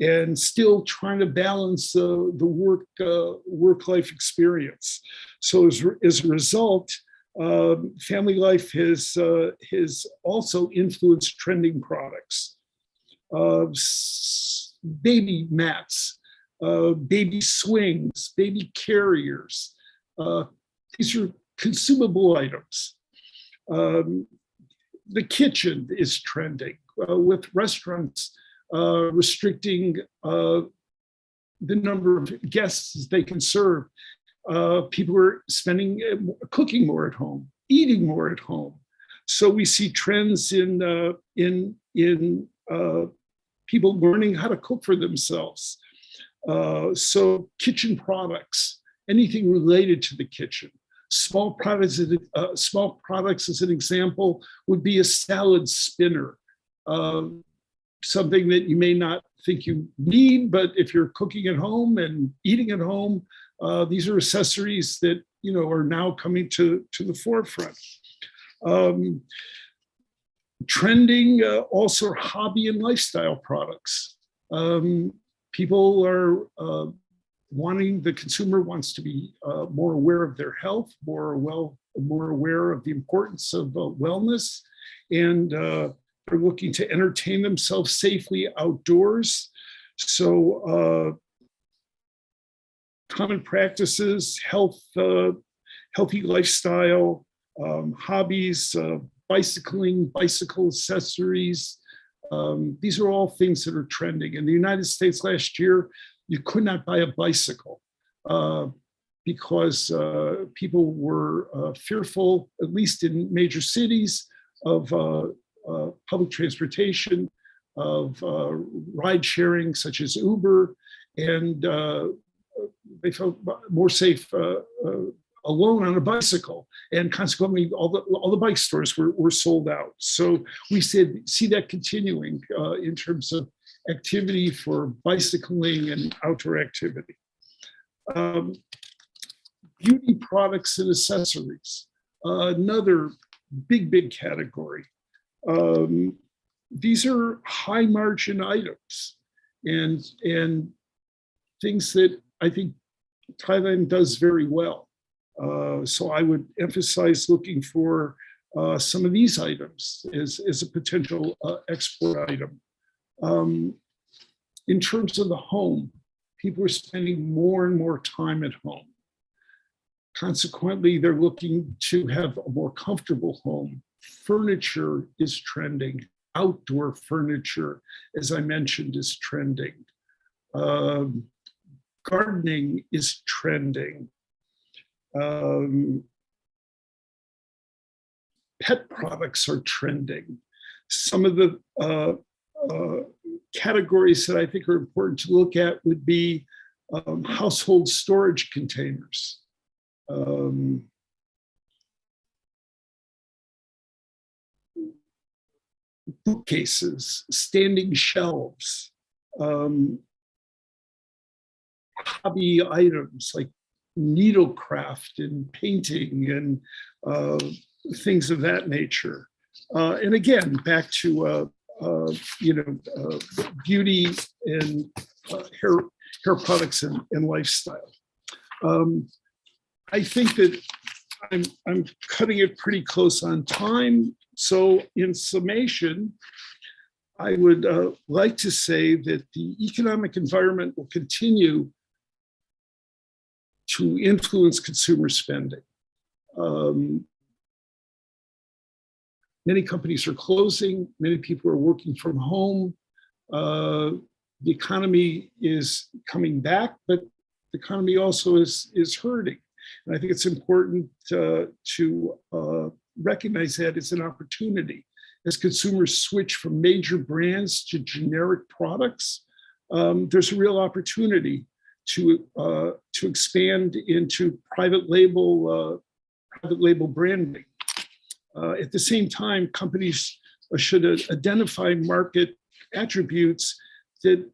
and still trying to balance the work-life experience. So as a result, family life has also influenced trending products. baby mats, baby swings, baby carriers. These are consumable items. The kitchen is trending with restaurants restricting the number of guests they can serve. People are cooking more at home, eating more at home. So we see trends in people learning how to cook for themselves. So kitchen products, anything related to the kitchen. Small products as an example would be a salad spinner, something that you may not think you need, but if you're cooking at home and eating at home, these are accessories that are now coming to the forefront. Trending also are hobby and lifestyle products. People are the consumer wants to be more aware of their health, more aware of the importance of wellness, and they're looking to entertain themselves safely outdoors. So common practices, healthy lifestyle, hobbies, bicycling, bicycle accessories. These are all things that are trending. In the United States last year, you could not buy a bicycle because people were fearful, at least in major cities, of public transportation, of ride sharing such as Uber, and they felt more safe alone on a bicycle, and consequently all the bike stores were sold out. So we see that continuing in terms of activity for bicycling and outdoor activity. Beauty products and accessories, another big category. These are high margin items and things that I think Thailand does very well. So I would emphasize looking for some of these items as a potential export item. In terms of the home, people are spending more and more time at home. Consequently, they're looking to have a more comfortable home. Furniture is trending. Outdoor furniture, as I mentioned, is trending. Gardening is trending. Pet products are trending. Some of the categories that I think are important to look at would be household storage containers. Bookcases, standing shelves, hobby items like needlecraft and painting and things of that nature. And again, back to beauty and hair products and lifestyle. I think that I'm cutting it pretty close on time. So in summation, I would like to say that the economic environment will continue to influence consumer spending. Many companies are closing, many people are working from home. The economy is coming back, but the economy also is hurting. And I think it's important to recognize that as an opportunity. As consumers switch from major brands to generic products, there's a real opportunity to expand into private label branding. At the same time, companies should identify market attributes that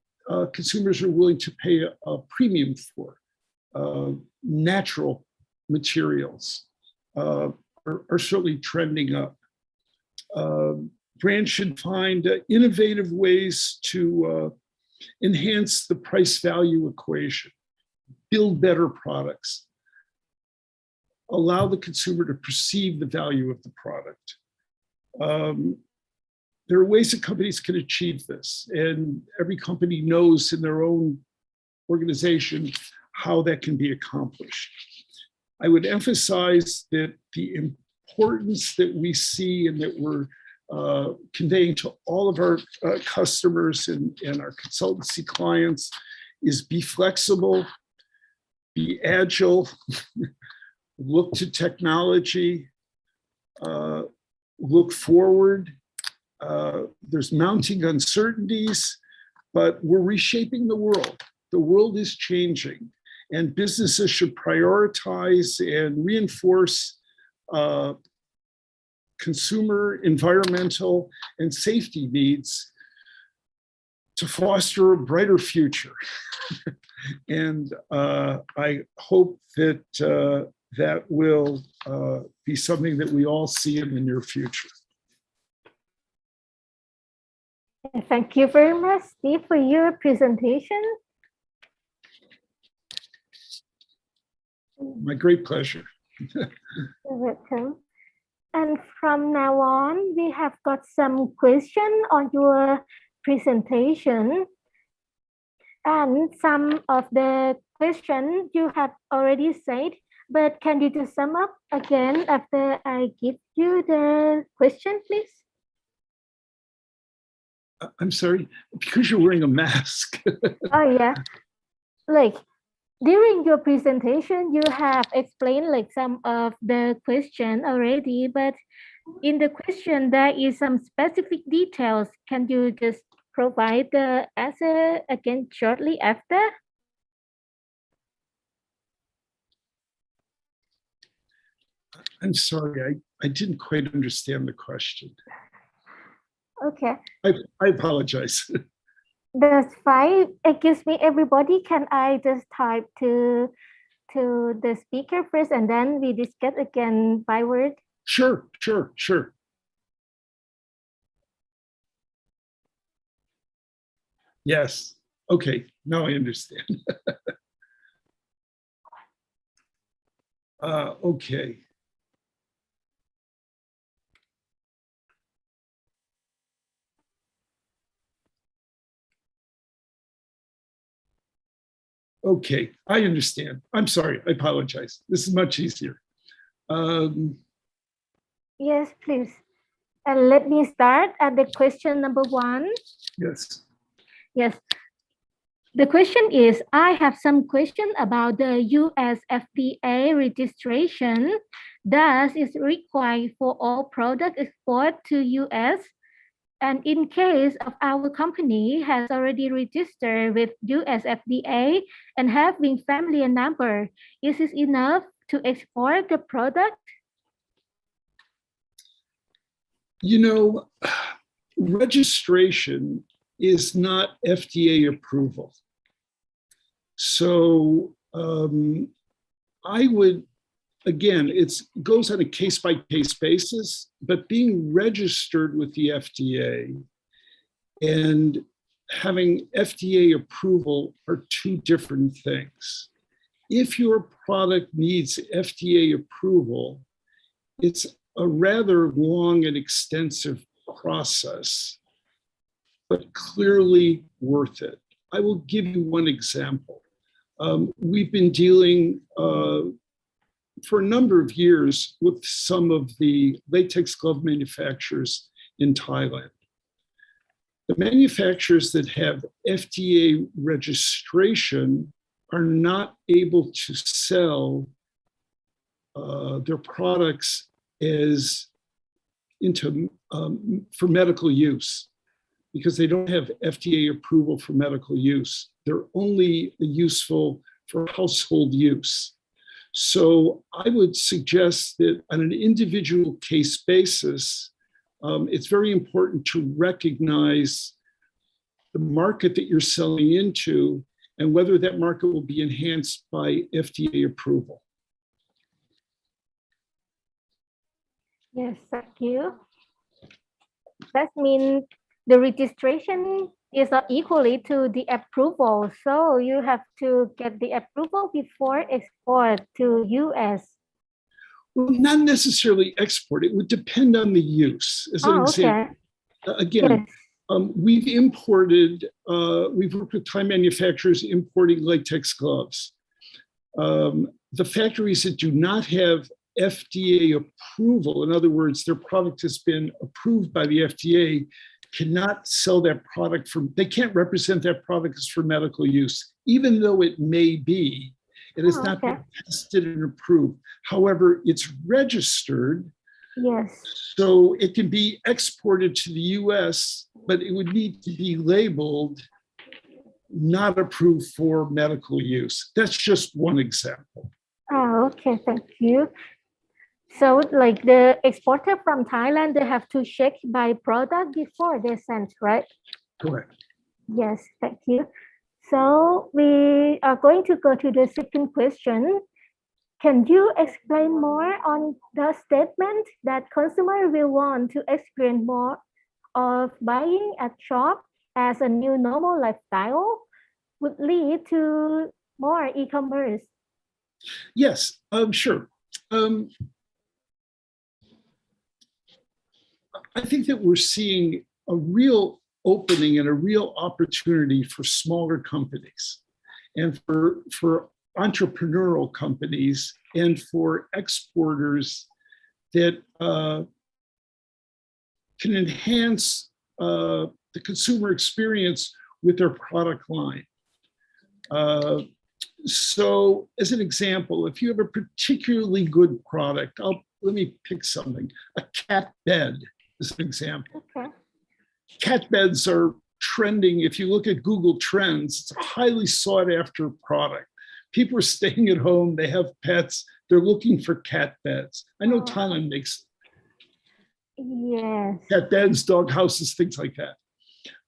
consumers are willing to pay a premium for. Natural materials are certainly trending up. Brands should find innovative ways to enhance the price-value equation, build better products, allow the consumer to perceive the value of the product. there are ways that companies can achieve this, and every company knows in their own organization how that can be accomplished. I would emphasize that the importance that we see and that we're conveying to all of our customers and our consultancy clients is be flexible, be agile, look to technology, look forward. There's mounting uncertainties, but we're reshaping the world. The world is changing, and businesses should prioritize and reinforce consumer, environmental, and safety needs to foster a brighter future. And I hope that that will be something that we all see in the near future. Thank you very much, Steve, for your presentation. My great pleasure. You're welcome. And from now on, we have got some questions on your presentation. And some of the questions you have already said, but can you just sum up again after I give you the question, please? I'm sorry, because you're wearing a mask. Oh, yeah. Like, during your presentation, you have explained like some of the question already, but in the question, there is some specific details. Can you just provide the answer again shortly after? I'm sorry, I didn't quite understand the question. Okay. I apologize. That's fine. Excuse me, everybody. Can I just type to the speaker first, and then we discuss again by word? Sure. Yes. Okay. Now I understand. Okay. Okay, I understand. I'm sorry, I apologize. This is much easier. Yes, please. And let me start at the question number 1. Yes. Yes. The question is, I have some question about the US FDA registration. Does it require for all product export to US? And in case of our company has already registered with US FDA and having family number, is it enough to export the product? You know, registration is not FDA approval. So I would, again, it goes on a case-by-case basis, but being registered with the FDA and having FDA approval are two different things. If your product needs FDA approval, it's a rather long and extensive process, but clearly worth it. I will give you one example. We've been dealing for a number of years with some of the latex glove manufacturers in Thailand. The manufacturers that have FDA registration are not able to sell their products as for medical use because they don't have FDA approval for medical use. They're only useful for household use. So I would suggest that on an individual case basis, it's very important to recognize the market that you're selling into and whether that market will be enhanced by FDA approval. Yes, thank you. That means the registration is not equally to the approval. So you have to get the approval before export to US. Well, not necessarily export. It would depend on the use. As an example, Again, we've worked with Thai manufacturers importing latex gloves. The factories that do not have FDA approval, in other words, their product has been approved by the FDA, cannot sell that product they can't represent that product as for medical use, even though it may be. It has not been tested and approved. However, it's registered. Yes. So it can be exported to the US, but it would need to be labeled not approved for medical use. That's just one example. Oh, okay, thank you. So like the exporter from Thailand, they have to check by product before they send, right? Correct. Yes, thank you. So we are going to go to the second question. Can you explain more on the statement that consumer will want to experience more of buying at shop as a new normal lifestyle would lead to more e-commerce? Yes, sure. I think that we're seeing a real opening and a real opportunity for smaller companies and for entrepreneurial companies and for exporters that can enhance the consumer experience with their product line. So as an example, if you have a particularly good product, let me pick something, a cat bed as an example. Okay. Cat beds are trending. If you look at Google Trends, it's a highly sought after product. People are staying at home, they have pets, they're looking for cat beds. I know Thailand makes cat beds, dog houses, things like that.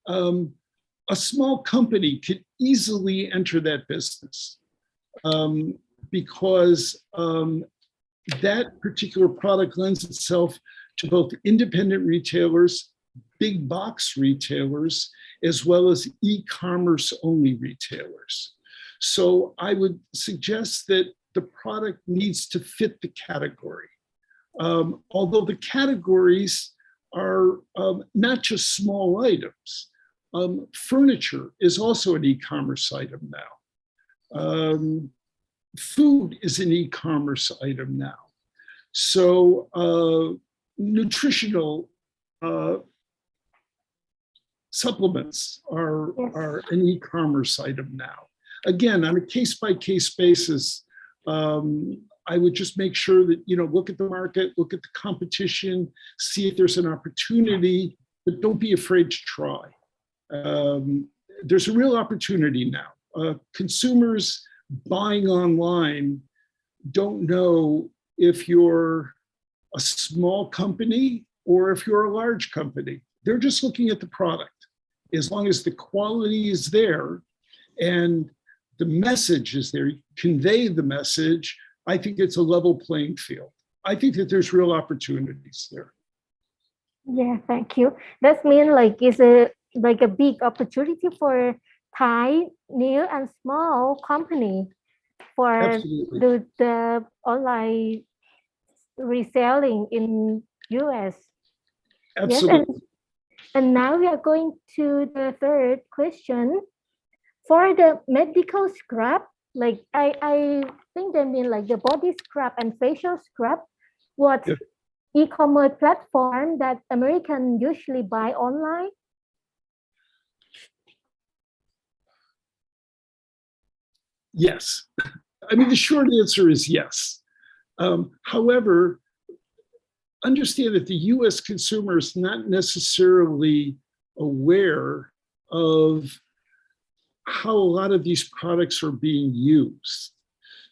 A small company could easily enter that business because that particular product lends itself to both independent retailers, big box retailers, as well as e-commerce only retailers. So I would suggest that the product needs to fit the category. Although the categories are not just small items. Furniture is also an e-commerce item now. Food is an e-commerce item now. So nutritional supplements are an e-commerce item now. Again, on a case-by-case basis, I would just make sure that, look at the market, look at the competition, see if there's an opportunity, but don't be afraid to try. There's a real opportunity now. Consumers buying online don't know if you're a small company or if you're a large company. They're just looking at the product. As long as the quality is there and the message is there, you convey the message, I think it's a level playing field. I think that there's real opportunities there. Yeah, thank you. That means it's a big opportunity for Thai new and small company for the online reselling in US. Absolutely. Yes, and now we are going to the third question. For the medical scrub, I think they mean the body scrub and facial scrub, what e-commerce platform that Americans usually buy online? Yes. I mean, the short answer is yes. However, understand that the US consumer is not necessarily aware of how a lot of these products are being used.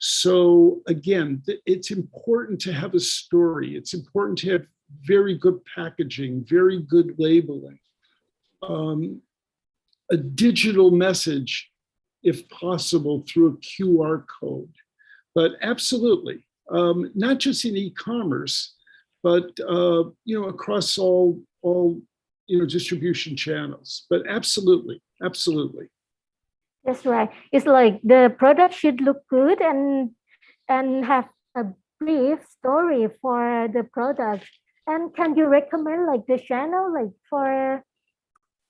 So again, it's important to have a story. It's important to have very good packaging, very good labeling, a digital message, if possible, through a QR code. But absolutely, not just in e-commerce, but across all distribution channels. But absolutely. That's right. It's like the product should look good and have a brief story for the product And can you recommend like the channel like for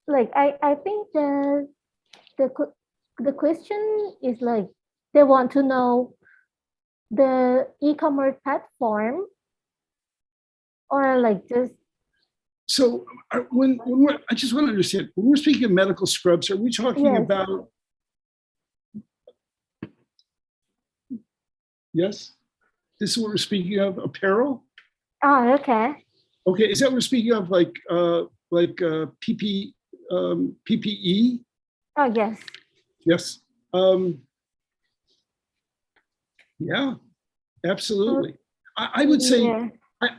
like I think the question is like they want to know the e-commerce platform or like just So I just want to understand, when we're speaking of medical scrubs, are we talking Yes. about, yes? This is what we're speaking of, apparel? oh okay Okay, is that what we're speaking of, like PPE? oh yes Yes. Yeah, absolutely. I would say, yeah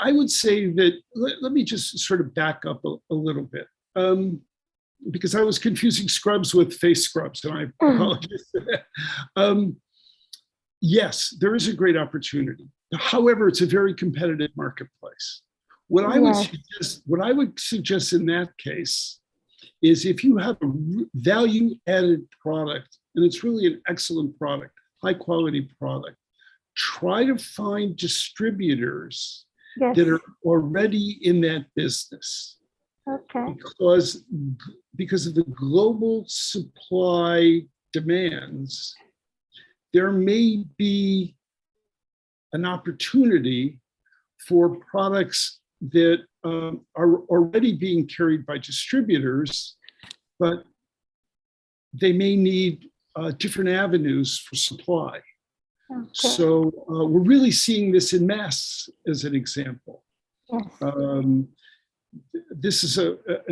I would say that, let me just sort of back up a little bit, because I was confusing scrubs with face scrubs, and I apologize for that. Yes, there is a great opportunity. However, it's a very competitive marketplace. What I would suggest in that case is if you have a value-added product, and it's really an excellent product, high-quality product, try to find distributors yes that are already in that business, okay because of the global supply demands, there may be an opportunity for products that are already being carried by distributors, but they may need different avenues for supply. okay So we're really seeing this in mass as an example. yes This is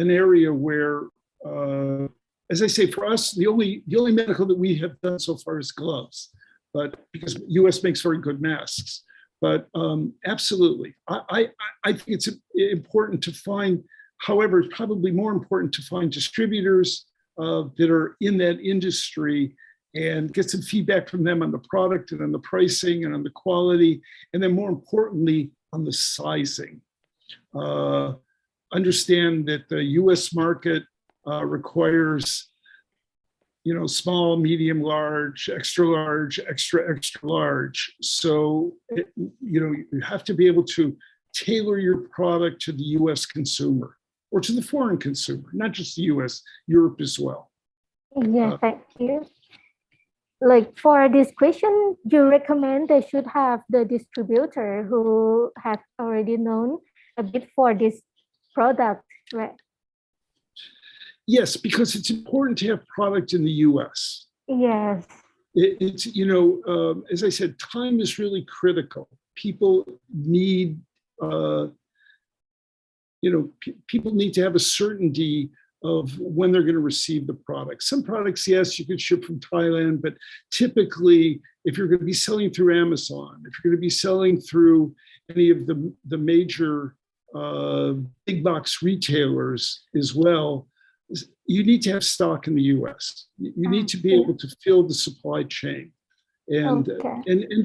an area where, as I say, for us, the only medical that we have done so far is gloves, but because U.S. makes very good masks. But absolutely, I think it's important to find. However, it's probably more important to find distributors that are in that industry and get some feedback from them on the product and on the pricing and on the quality, and then more importantly, on the sizing. Understand that the US market requires, small, medium, large, extra large, extra large. So, you have to be able to tailor your product to the US consumer or to the foreign consumer, not just the US, Europe as well. yeah thank you like for this question you recommend they should have the distributor who have already known a bit for this product right Yes, because it's important to have product in the US. yes It's, as I said, time is really critical. People need, people need to have a certainty of when they're going to receive the product. Some products, yes, you can ship from Thailand, but typically, if you're going to be selling through Amazon, if you're going to be selling through any of the major big box retailers as well, you need to have stock in the US. You need to be able to fill the supply chain and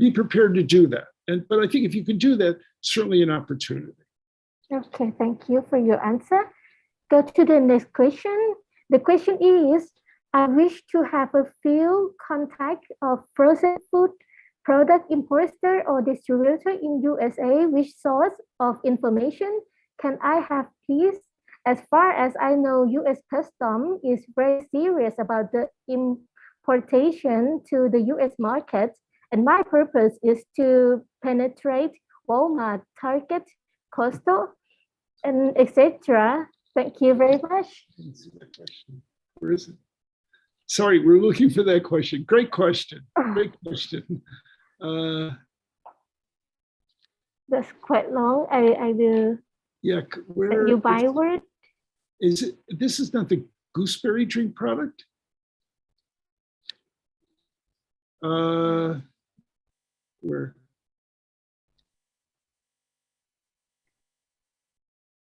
be prepared to do that. But I think if you can do that, certainly an opportunity. okay thank you for your answer go to the next question the question is I wish to have a few contact of frozen food product importer or distributor in USA. Which source of information can I have, please? As far as I know, US Customs is very serious about the importation to the US market, and my purpose is to penetrate Walmart, Target, Costco, and etc. Thank you very much. Where is it? Sorry, we're looking for that question. Great question. Great question. That's quite long. I will Yeah, send you byword. Is it? This is not the gooseberry drink product. Where?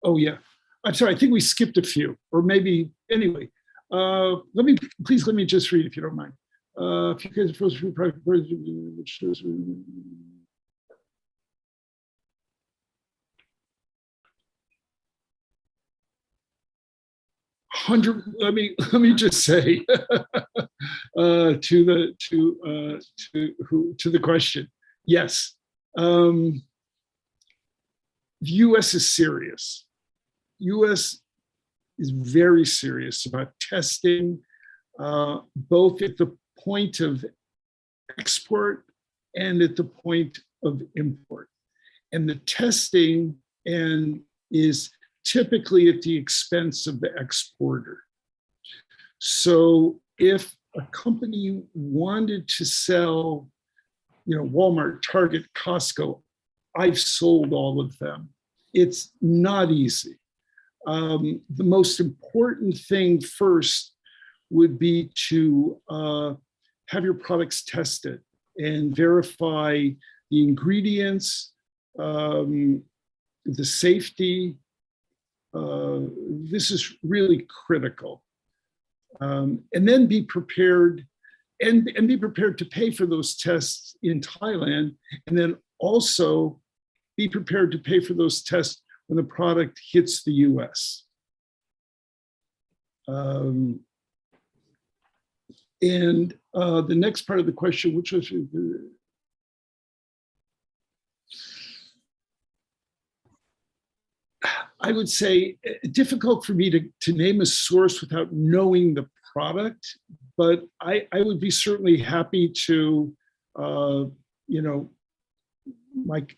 Oh yeah. I'm sorry. I think we skipped a few, or maybe anyway. Let me just read if you don't mind. If you guys first food product, which is 100. Let me just say to the question. Yes. the U.S. is serious. U.S. is very serious about testing, both at the point of export and at the point of import. And the testing is typically at the expense of the exporter. So if a company wanted to sell, Walmart, Target, Costco, I've sold all of them. It's not easy. The most important thing first would be to have your products tested and verify the ingredients, the safety. This is really critical. And then be prepared and be prepared to pay for those tests in Thailand, and then also be prepared to pay for those tests when the product hits the US. And the next part of the question, which was I would say difficult for me to name a source without knowing the product, but I would be certainly happy to, make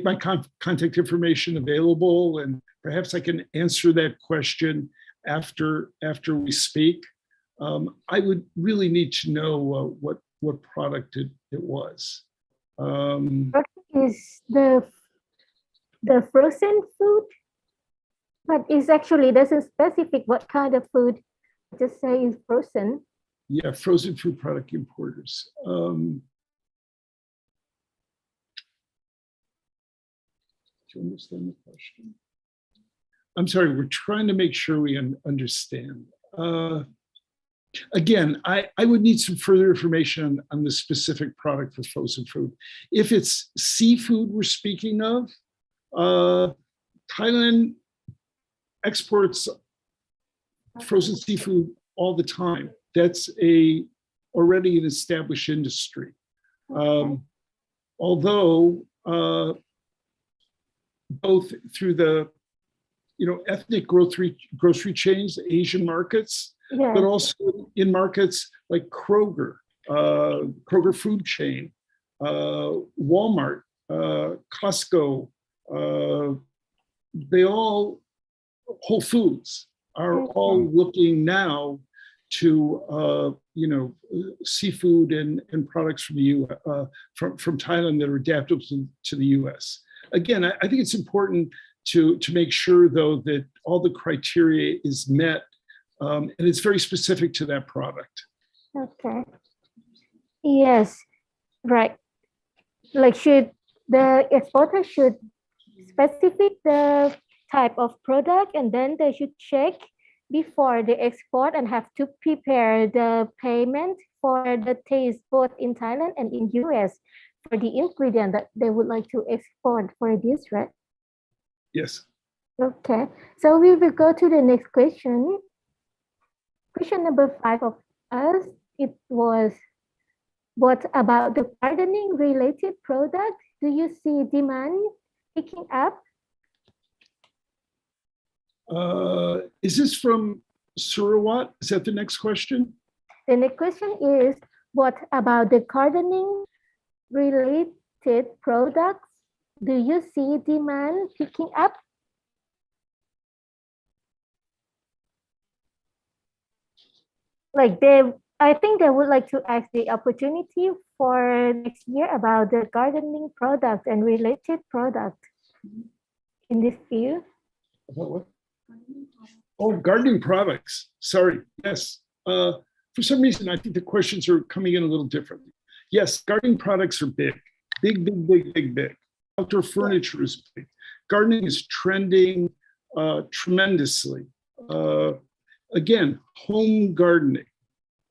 my contact information available, and perhaps I can answer that question after we speak. I would really need to know what product it was. What is the frozen food? But it actually doesn't specify what kind of food. Just say it's frozen. Yeah, frozen food product importers. Do you understand the question? I'm sorry, we're trying to make sure we understand. Again, I would need some further information on the specific product for frozen food. If it's seafood we're speaking of, Thailand exports frozen seafood all the time. That's already an established industry. Although both through the ethnic grocery chains, Asian markets, yeah, but also in markets like Kroger, Kroger food chain, Walmart, Costco, Whole Foods are all looking now to seafood and products from the from Thailand that are adaptable to the U.S. Again, I think it's important to make sure, though, that all the criteria is met, and it's very specific to that product. Okay. Yes, right. Like, the exporter should specify the type of product, and then they should check before they export and have to prepare the payment for the taste both in Thailand and in US for the ingredient that they would like to export for this, right? Yes. Okay, so we will go to the next question. Question number 5 of us, it was, what about the gardening related product? Do you see demand picking up? Is this from Surawat? Is that the next question? The next question is, what about the gardening related products? Do you see demand picking up? Like, I think they would like to ask the opportunity for next year about the gardening product and related product in this field. About what? Oh, gardening products. Sorry. Yes. For some reason, I think the questions are coming in a little differently. Yes, gardening products are big. Big. Outdoor furniture is big. Gardening is trending tremendously. Again, home gardening,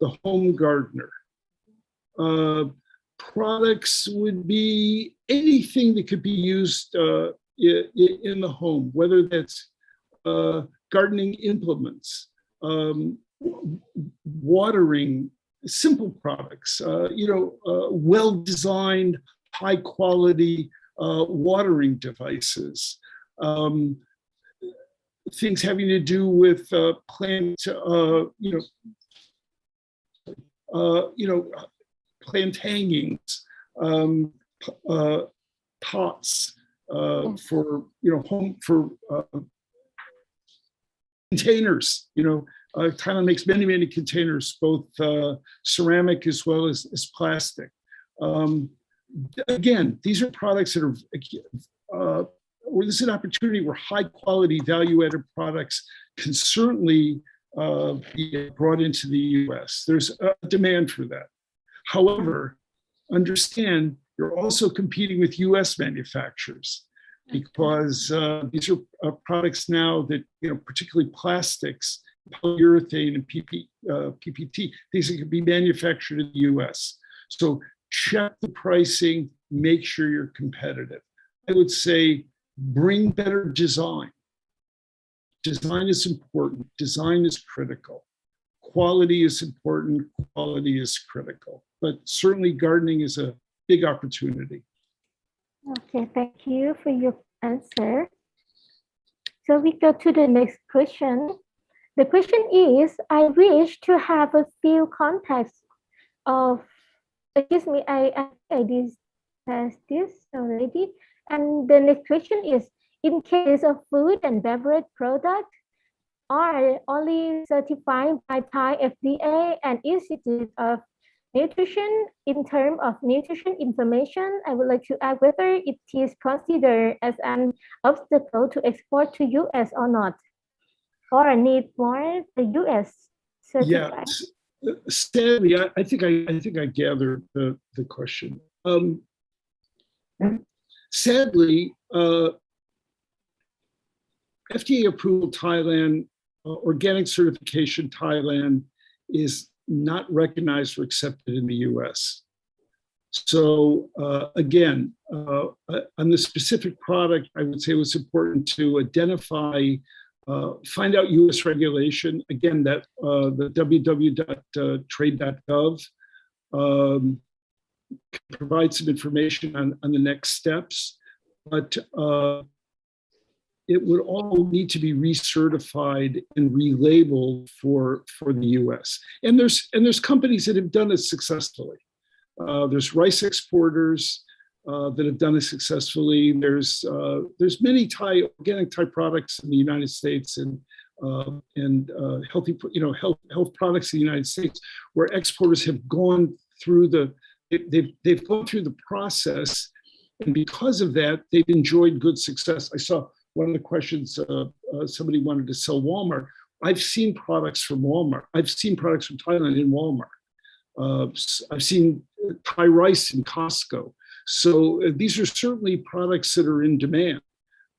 the home gardener. Products would be anything that could be used in the home, whether that's gardening implements, watering, simple products, well-designed, high-quality watering devices, things having to do with plant, plant hangings, pots for home for containers. Thailand makes many containers, both ceramic as well as plastic. Again, these are products that are where this is an opportunity where high quality value-added products can certainly be brought into the US. There's a demand for that. However, understand you're also competing with US manufacturers, because these are products now that, particularly plastics, polyurethane and PPT, these can be manufactured in the US. So check the pricing, make sure you're competitive. I would say bring better design. Design is important. Design is critical. Quality is important. Quality is critical. But certainly gardening is a big opportunity. Okay, thank you for your answer. So we go to the next question. The question is, I wish to have a few contacts of, excuse me, I discussed this already. And the next question is, in case of food and beverage products are only certified by Thai FDA and Institute of Nutrition in terms of nutrition information, I would like to ask whether it is considered as an obstacle to export to US or not, or need more the US certified. Yeah, Stanley, I think I gathered the question. Sadly, FDA approval Thailand, organic certification Thailand is not recognized or accepted in the US. So again, on the specific product, I would say it was important to identify, find out US regulation, again, that the www.trade.gov provide some information on the next steps, but it would all need to be recertified and relabeled for the US. And there's companies that have done it successfully. There's rice exporters that have done it successfully. There's many organic Thai products in the United States and healthy, health products in the United States where exporters have gone through they've gone through the process, and because of that, they've enjoyed good success. I saw one of the questions, somebody wanted to sell Walmart. I've seen products from Walmart. I've seen products from Thailand in Walmart. I've seen Thai rice in Costco. So these are certainly products that are in demand.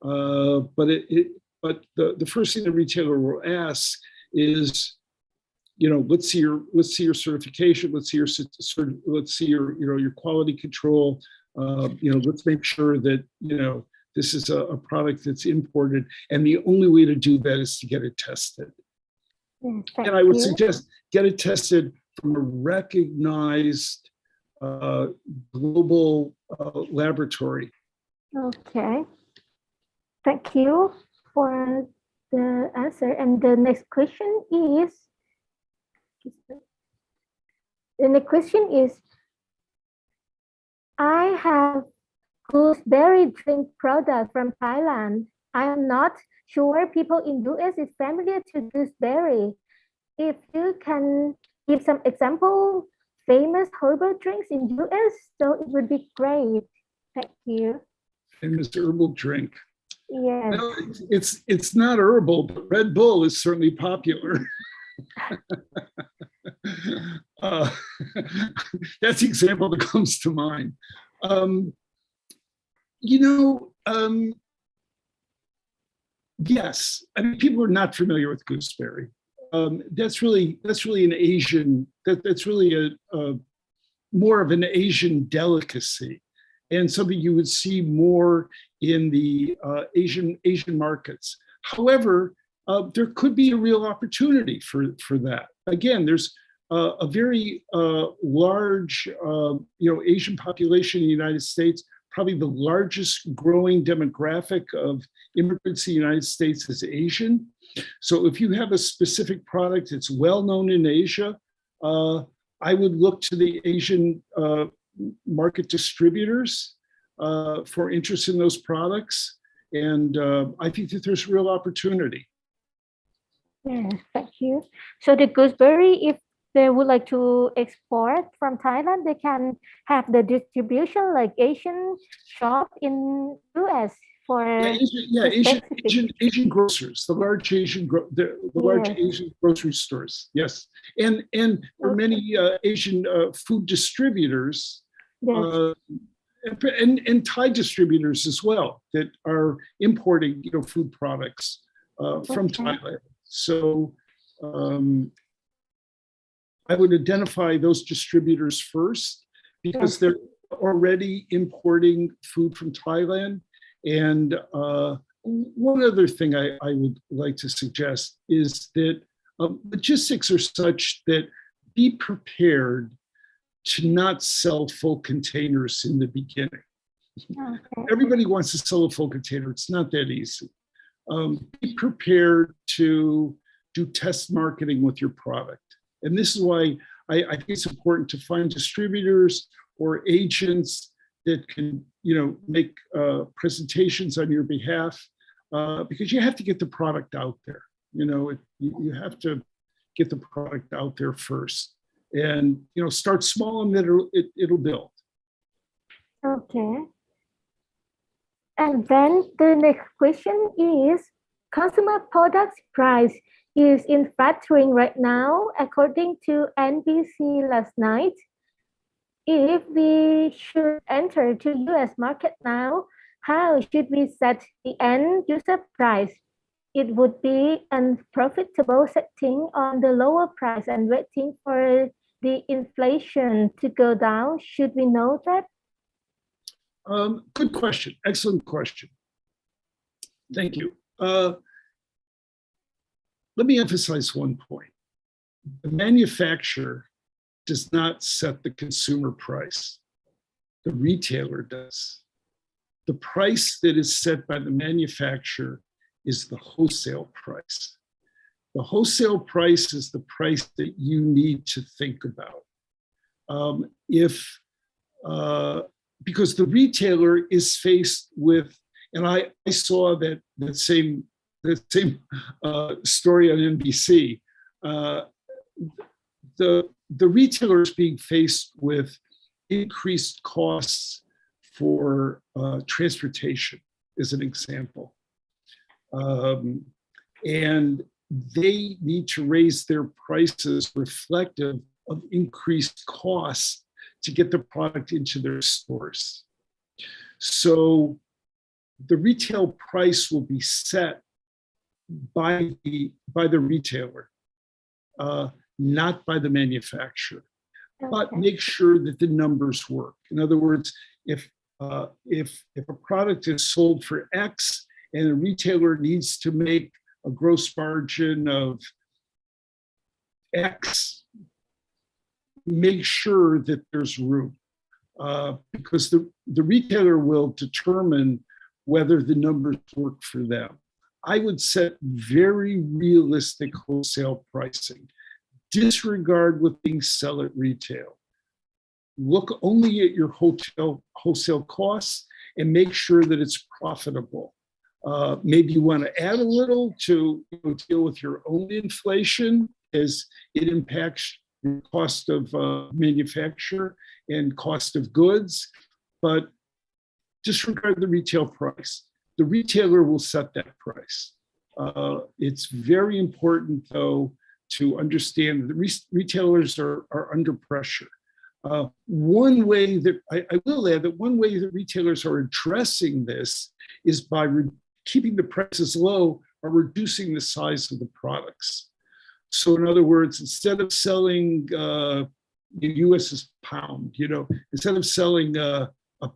But the first thing the retailer will ask is, let's see your certification. Let's see your quality control. Let's make sure that this is a product that's imported, and the only way to do that is to get it tested. Yes, and I would suggest get it tested from a recognized global laboratory. Okay. Thank you for the answer. And the next question is, I have gooseberry drink product from Thailand. I am not sure people in US is familiar to gooseberry. If you can give some example famous herbal drinks in US, so it would be great. Thank you. Famous herbal drink. Yes. Well, it's not herbal, but Red Bull is certainly popular. That's the example that comes to mind. Yes, I mean, people are not familiar with gooseberry. That's really an Asian. That's really a more of an Asian delicacy, and something you would see more in the Asian markets. However, there could be a real opportunity for that. Again, there's a very large Asian population in the United States, probably the largest growing demographic of immigrants in the United States is Asian. So if you have a specific product that's well known in Asia, I would look to the Asian market distributors for interest in those products. And I think that there's real opportunity. Yes, thank you. So the gooseberry, if they would like to export from Thailand, they can have the distribution like Asian shop in US for Asian grocers, the large large Asian grocery stores. Yes, and for many Asian food distributors, and Thai distributors as well that are importing food products from Thailand. So I would identify those distributors first because they're already importing food from Thailand. And one other thing I would like to suggest is that logistics are such that be prepared to not sell full containers in the beginning. Everybody wants to sell a full container. It's not that easy. Be prepared to do test marketing with your product. And this is why I think it's important to find distributors or agents that can, make presentations on your behalf, because you have to get the product out there. You have to get the product out there first, and start small, and then it'll build. Okay. And then the next question is, consumer products price is in fluctuating right now, according to NBC last night. If we should enter to US market now, how should we set the end user price? It would be unprofitable setting on the lower price and waiting for the inflation to go down. Should we know that? Good question. Excellent question. Thank you. Let me emphasize one point. The manufacturer does not set the consumer price. The retailer does. The price that is set by the manufacturer is the wholesale price. The wholesale price is the price that you need to think about. Because the retailer is faced with, and I saw that same story on NBC. The retailer is being faced with increased costs for transportation, as an example. And they need to raise their prices reflective of increased costs to get the product into their stores. So the retail price will be set by the retailer, not by the manufacturer. But make sure that the numbers work. In other words, if a product is sold for X and a retailer needs to make a gross margin of X, make sure that there's room, because the retailer will determine whether the numbers work for them. I would set very realistic wholesale pricing. Disregard what things sell at retail. Look only at your wholesale costs and make sure that it's profitable. Maybe you want to add a little to deal with your own inflation as it impacts your cost of manufacture and cost of goods, but disregard the retail price. The retailer will set that price. It's very important, though, to understand that retailers are under pressure. One way that I will add that one way that retailers are addressing this is by keeping the prices low or reducing the size of the products. So in other words, instead of selling the US is pound, instead of selling a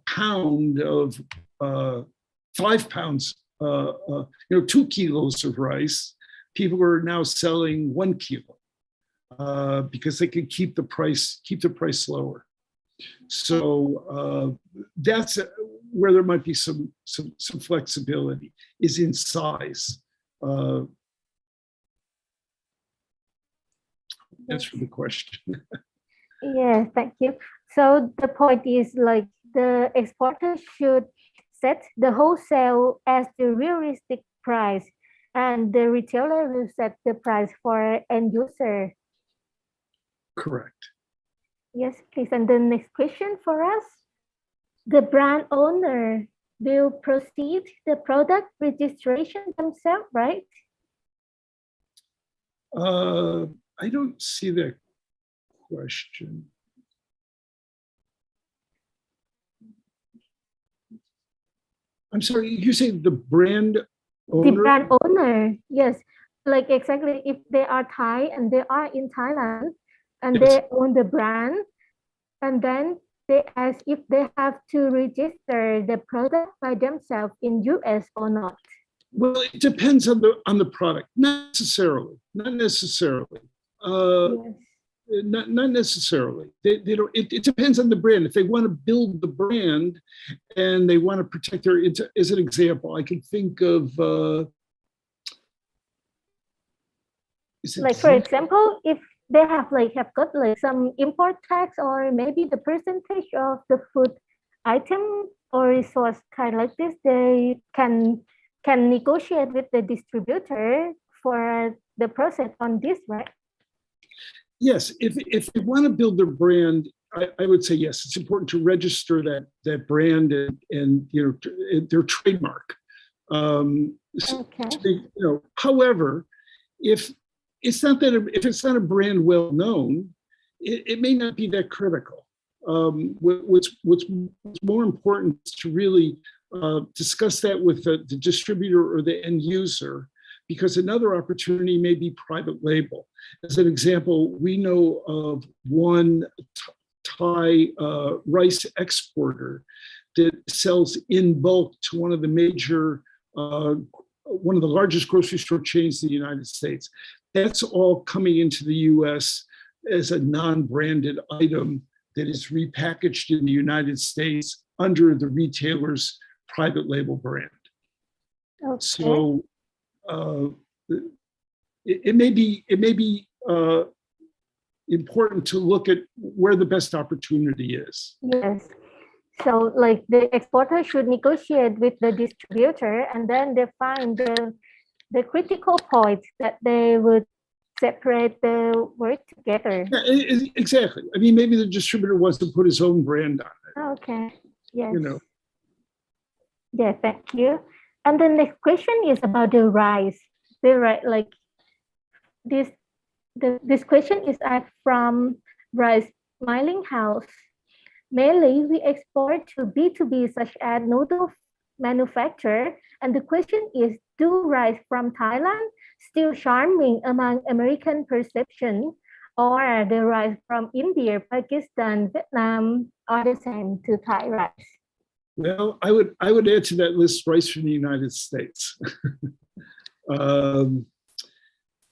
pound of 5 pounds, 2 kilos of rice, people are now selling 1 kilo because they can keep the price lower. So that's where there might be some flexibility is in size. Answer the question. Yes, thank you. So the point is like the exporter should set the wholesale as the realistic price, and the retailer will set the price for end user. Correct. Yes, please. And the next question for us, the brand owner will proceed the product registration themselves, right? I don't see that question. I'm sorry, you say the brand owner? The brand owner, yes. Like exactly if they are Thai and they are in Thailand and Yes. they own the brand, and then they ask if they have to register the product by themselves in US or not. Well, it depends on the product. Not necessarily. Not necessarily. Yes. Not necessarily. They don't. It depends on the brand. If they want to build the brand and they want to protect their, as an example, I can think of. Like for example, if they have got like some import tax or maybe the percentage of the food item or resource kind like this, they can negotiate with the distributor for the process on this, right? Yes, if they want to build their brand, I would say yes. It's important to register that brand and their trademark. Okay. However, if it's not a brand well known, it may not be that critical. What's more important is to really discuss that with the distributor or the end user, because another opportunity may be private label. As an example, we know of one Thai rice exporter that sells in bulk to one of the largest grocery store chains in the United States. That's all coming into the US as a non-branded item that is repackaged in the United States under the retailer's private label brand. Okay. So it may be important to look at where the best opportunity is. Yes. So like the exporter should negotiate with the distributor, and then they find the critical points that they would separate the work together. Yeah, exactly. I mean, maybe the distributor wants to put his own brand on it. Okay. Yes. Yeah, thank you. And the next question is about the rice. Like this question is asked from Rice Milling House. Mainly, we export to B2B such as noodle manufacturer, and the question is, do rice from Thailand still charming among American perception, or the rice from India, Pakistan, Vietnam are the same to Thai rice? Well, I would add to that list rice from the United States.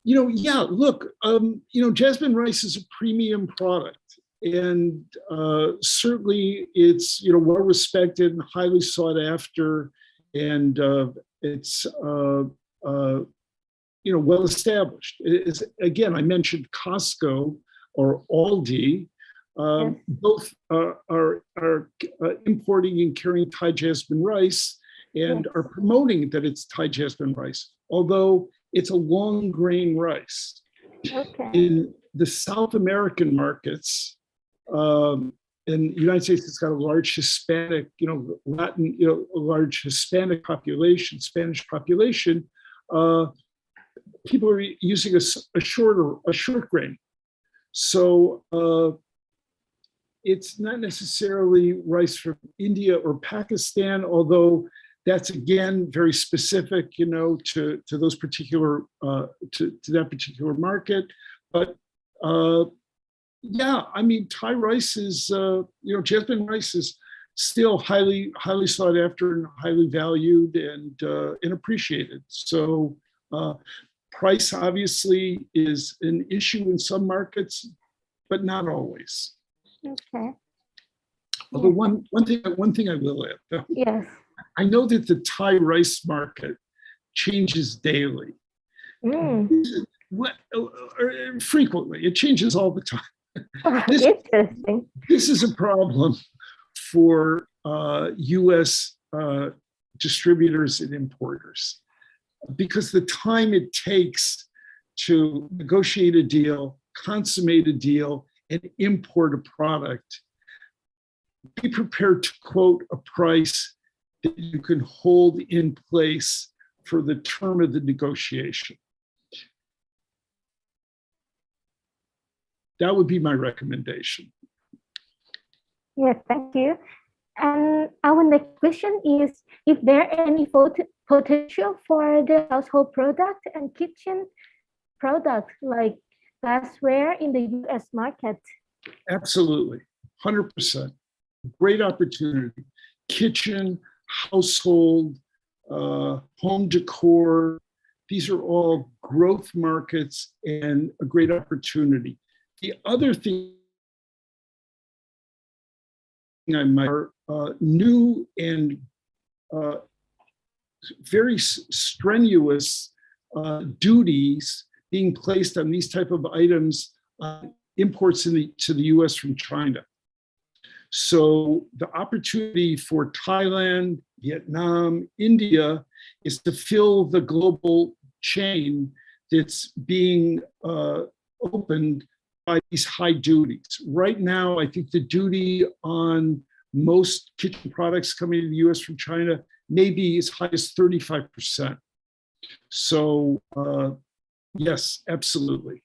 Look, jasmine rice is a premium product, and certainly it's well respected and highly sought after, and it's well established. Again, I mentioned Costco or Aldi. Both are importing and carrying Thai jasmine rice and are promoting that it's Thai jasmine rice, although it's a long grain rice. Okay. In the South American markets, in the United States, it's got a large Hispanic, Latin, a large Hispanic population, Spanish population. People are using a short grain. So it's not necessarily rice from India or Pakistan, although that's again very specific, to those particular to that particular market. But I mean, Thai rice is jasmine rice is still highly sought after and highly valued and appreciated. So price obviously is an issue in some markets, but not always. Okay. Although one thing I will add, though, Yes. I know that the Thai rice market changes daily. Frequently, it changes all the time. Interesting. This is a problem for U.S. Distributors and importers because the time it takes to negotiate a deal, consummate a deal, and import a product, be prepared to quote a price that you can hold in place for the term of the negotiation. That would be my recommendation. Yes, thank you. And our next question is, if there any potential for the household product and kitchen product like glassware in the U.S. market? Absolutely, 100%. Great opportunity. Kitchen, household, home decor, these are all growth markets and a great opportunity. The other thing I might new and very strenuous duties being placed on these type of items, imports to the U.S. from China. So the opportunity for Thailand, Vietnam, India is to fill the global chain that's being opened by these high duties. Right now, I think the duty on most kitchen products coming to the US from China may be as high as 35%. So yes, absolutely.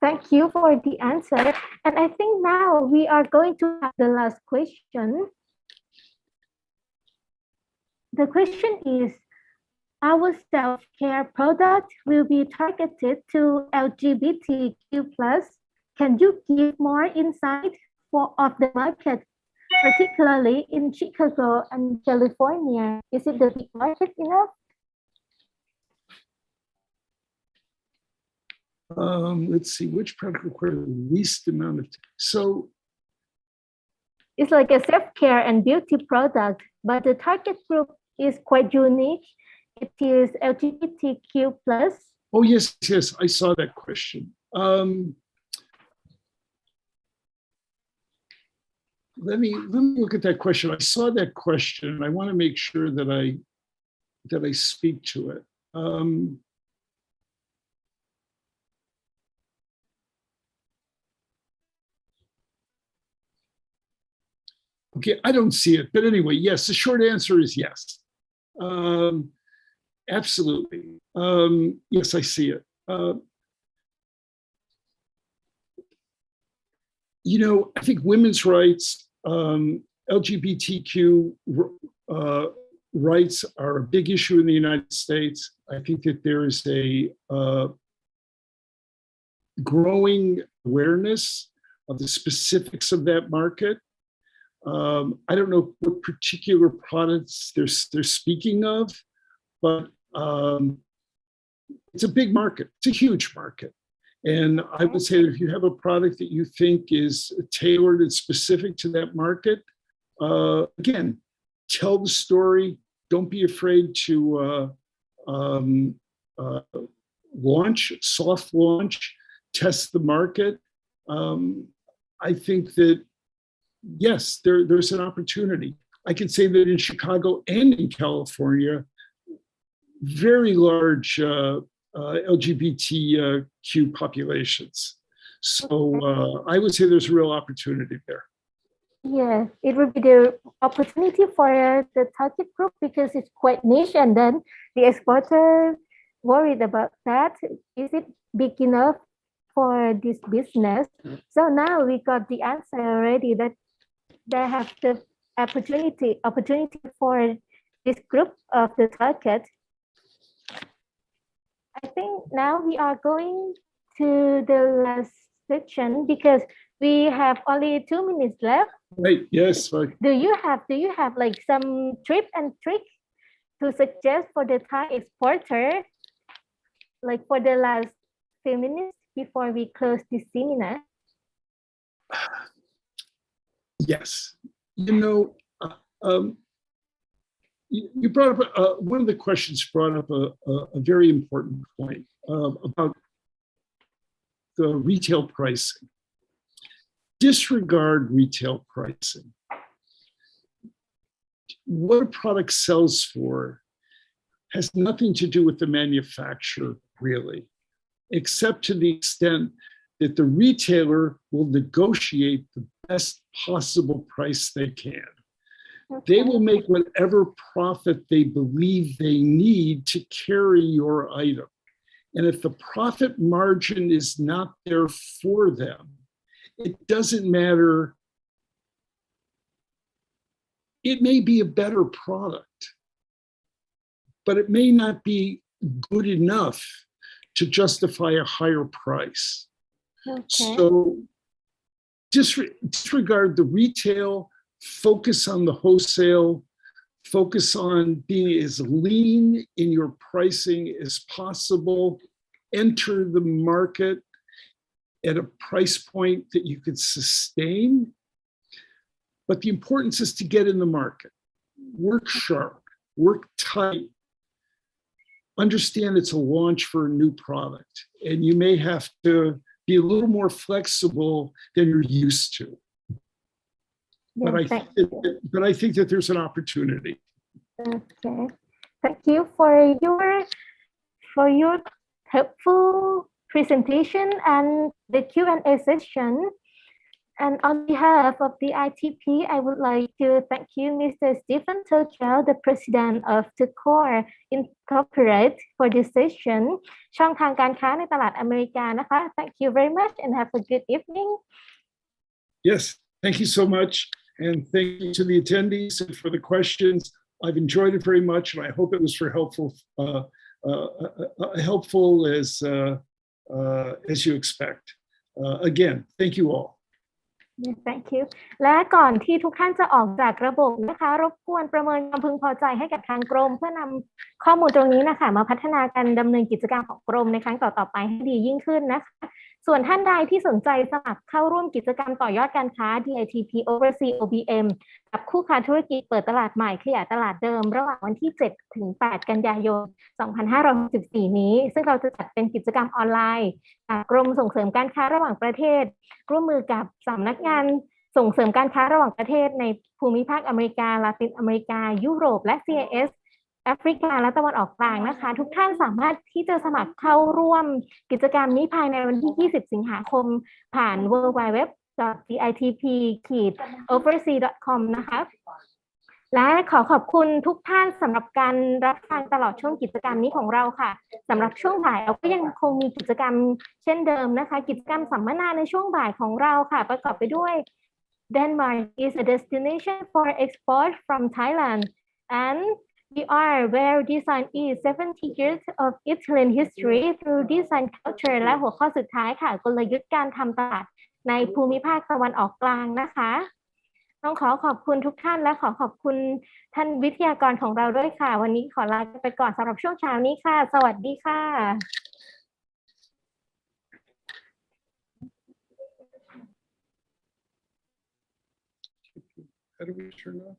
Thank you for the answer. And I think now we are going to have the last question. The question is, our self-care product will be targeted to LGBTQ+. Can you give more insight of the market, particularly in Chicago and California? Is it the big market enough? Let's see, which product requires the least amount of so it's like a self-care and beauty product, but the target group is quite unique. It is LGBTQ+. Oh, yes, I saw that question. Let me look at that question. I saw that question. I want to make sure that I speak to it. Okay, I don't see it, but anyway, yes, the short answer is yes. Absolutely. Yes, I see it. I think women's rights, LGBTQ rights are a big issue in the United States. I think that there is a growing awareness of the specifics of that market. I don't know what particular products they're speaking of, but it's a big market. It's a huge market. And I would say that if you have a product that you think is tailored and specific to that market, again, tell the story. Don't be afraid to launch, soft launch, test the market. I think that, yes, there's an opportunity. I can say that in Chicago and in California, very large LGBTQ populations. So I would say there's a real opportunity there. Yeah, it would be the opportunity for the target group because it's quite niche, and then the exporter worried about that. Is it big enough for this business? So now we got the answer already that they have the opportunity for this group of the target. I think now we are going to the last section because we have only 2 minutes left. Right. Yes. Right. Do you have like some tip and trick to suggest for the Thai exporter, like for the last few minutes before we close this seminar? Yes. You brought up one of the questions brought up a very important point about the retail pricing. Disregard retail pricing. What a product sells for has nothing to do with the manufacturer, really, except to the extent that the retailer will negotiate the best possible price they can. They will make whatever profit they believe they need to carry your item. And if the profit margin is not there for them, it doesn't matter. It may be a better product, but it may not be good enough to justify a higher price. Okay. So disregard the retail, focus on the wholesale, focus on being as lean in your pricing as possible, enter the market at a price point that you could sustain. But the importance is to get in the market, work sharp, work tight, understand it's a launch for a new product, and you may have to be a little more flexible than you're used to. But I think that there's an opportunity. Okay. Thank you for your helpful presentation and the Q&A session. And on behalf of the ITP, I would like to thank you, Mr. Stephen Terkel, the president of Tercor Incorporated, for this session. ช่องทางการค้าในตลาดอเมริกานะคะ Thank you very much and have a good evening. Yes, thank you so much. And thank you to the attendees and for the questions. I've enjoyed it very much, and I hope it was helpful as you expect. Again, thank you all. Yes, thank you. และก่อนที่ทุกท่านจะออกจากระบบนะคะรบกวนประเมินความพึงพอใจให้กับทางกรมเพื่อนำข้อมูลตรงนี้นะคะมาพัฒนาการดำเนินกิจกรรมของกรมในครั้งต่อๆไปให้ดียิ่งขึ้นนะคะส่วนท่านใดที่สนใจสมัครเข้าร่วมกิจกรรมต่อยอดการค้า DITP Overseas OBM กับคู่ค้าธุรกิจเปิดตลาดใหม่ขยายตลาดเดิมระหว่างวันที่ 7 ถึง 8 กันยายน 2564 นี้ซึ่งเราจะจัดเป็นกิจกรรมออนไลน์จากกรมส่งเสริมการค้าระหว่างประเทศร่วมมือกับสำนักงานส่งเสริมการค้าระหว่างประเทศในภูมิภาคอเมริกาลาตินอเมริกายุโรปและ CIS แอฟริกาและตะวันออกกลางนะคะทุกท่านสามารถที่จะสมัครเข้าร่วมกิจกรรมนี้ภายในวันที่ 20 สิงหาคมผ่าน www.ditp-overseas.com นะคะและขอบคุณทุกท่านสำหรับการรับฟังตลอดช่วงกิจกรรมนี้ของเราค่ะสำหรับช่วงบ่ายเราก็ยังคงมีกิจกรรมเช่นเดิมนะคะกิจกรรมสัมมนาในช่วงบ่ายของเราค่ะประกอบไปด้วย Denmark is a destination for export from Thailand and we are where design is 70 years of Italian history through design culture และหัวข้อสุดท้ายค่ะกลยุทธ์การทำตลาดในภูมิภาคตะวันออกกลางนะคะต้องขอบคุณทุกท่านและขอบคุณท่านวิทยากรของเราด้วยค่ะวันนี้ขอลาไปก่อนสำหรับช่วงเช้านี้ค่ะสวัสดีค่ะ How do we turn off?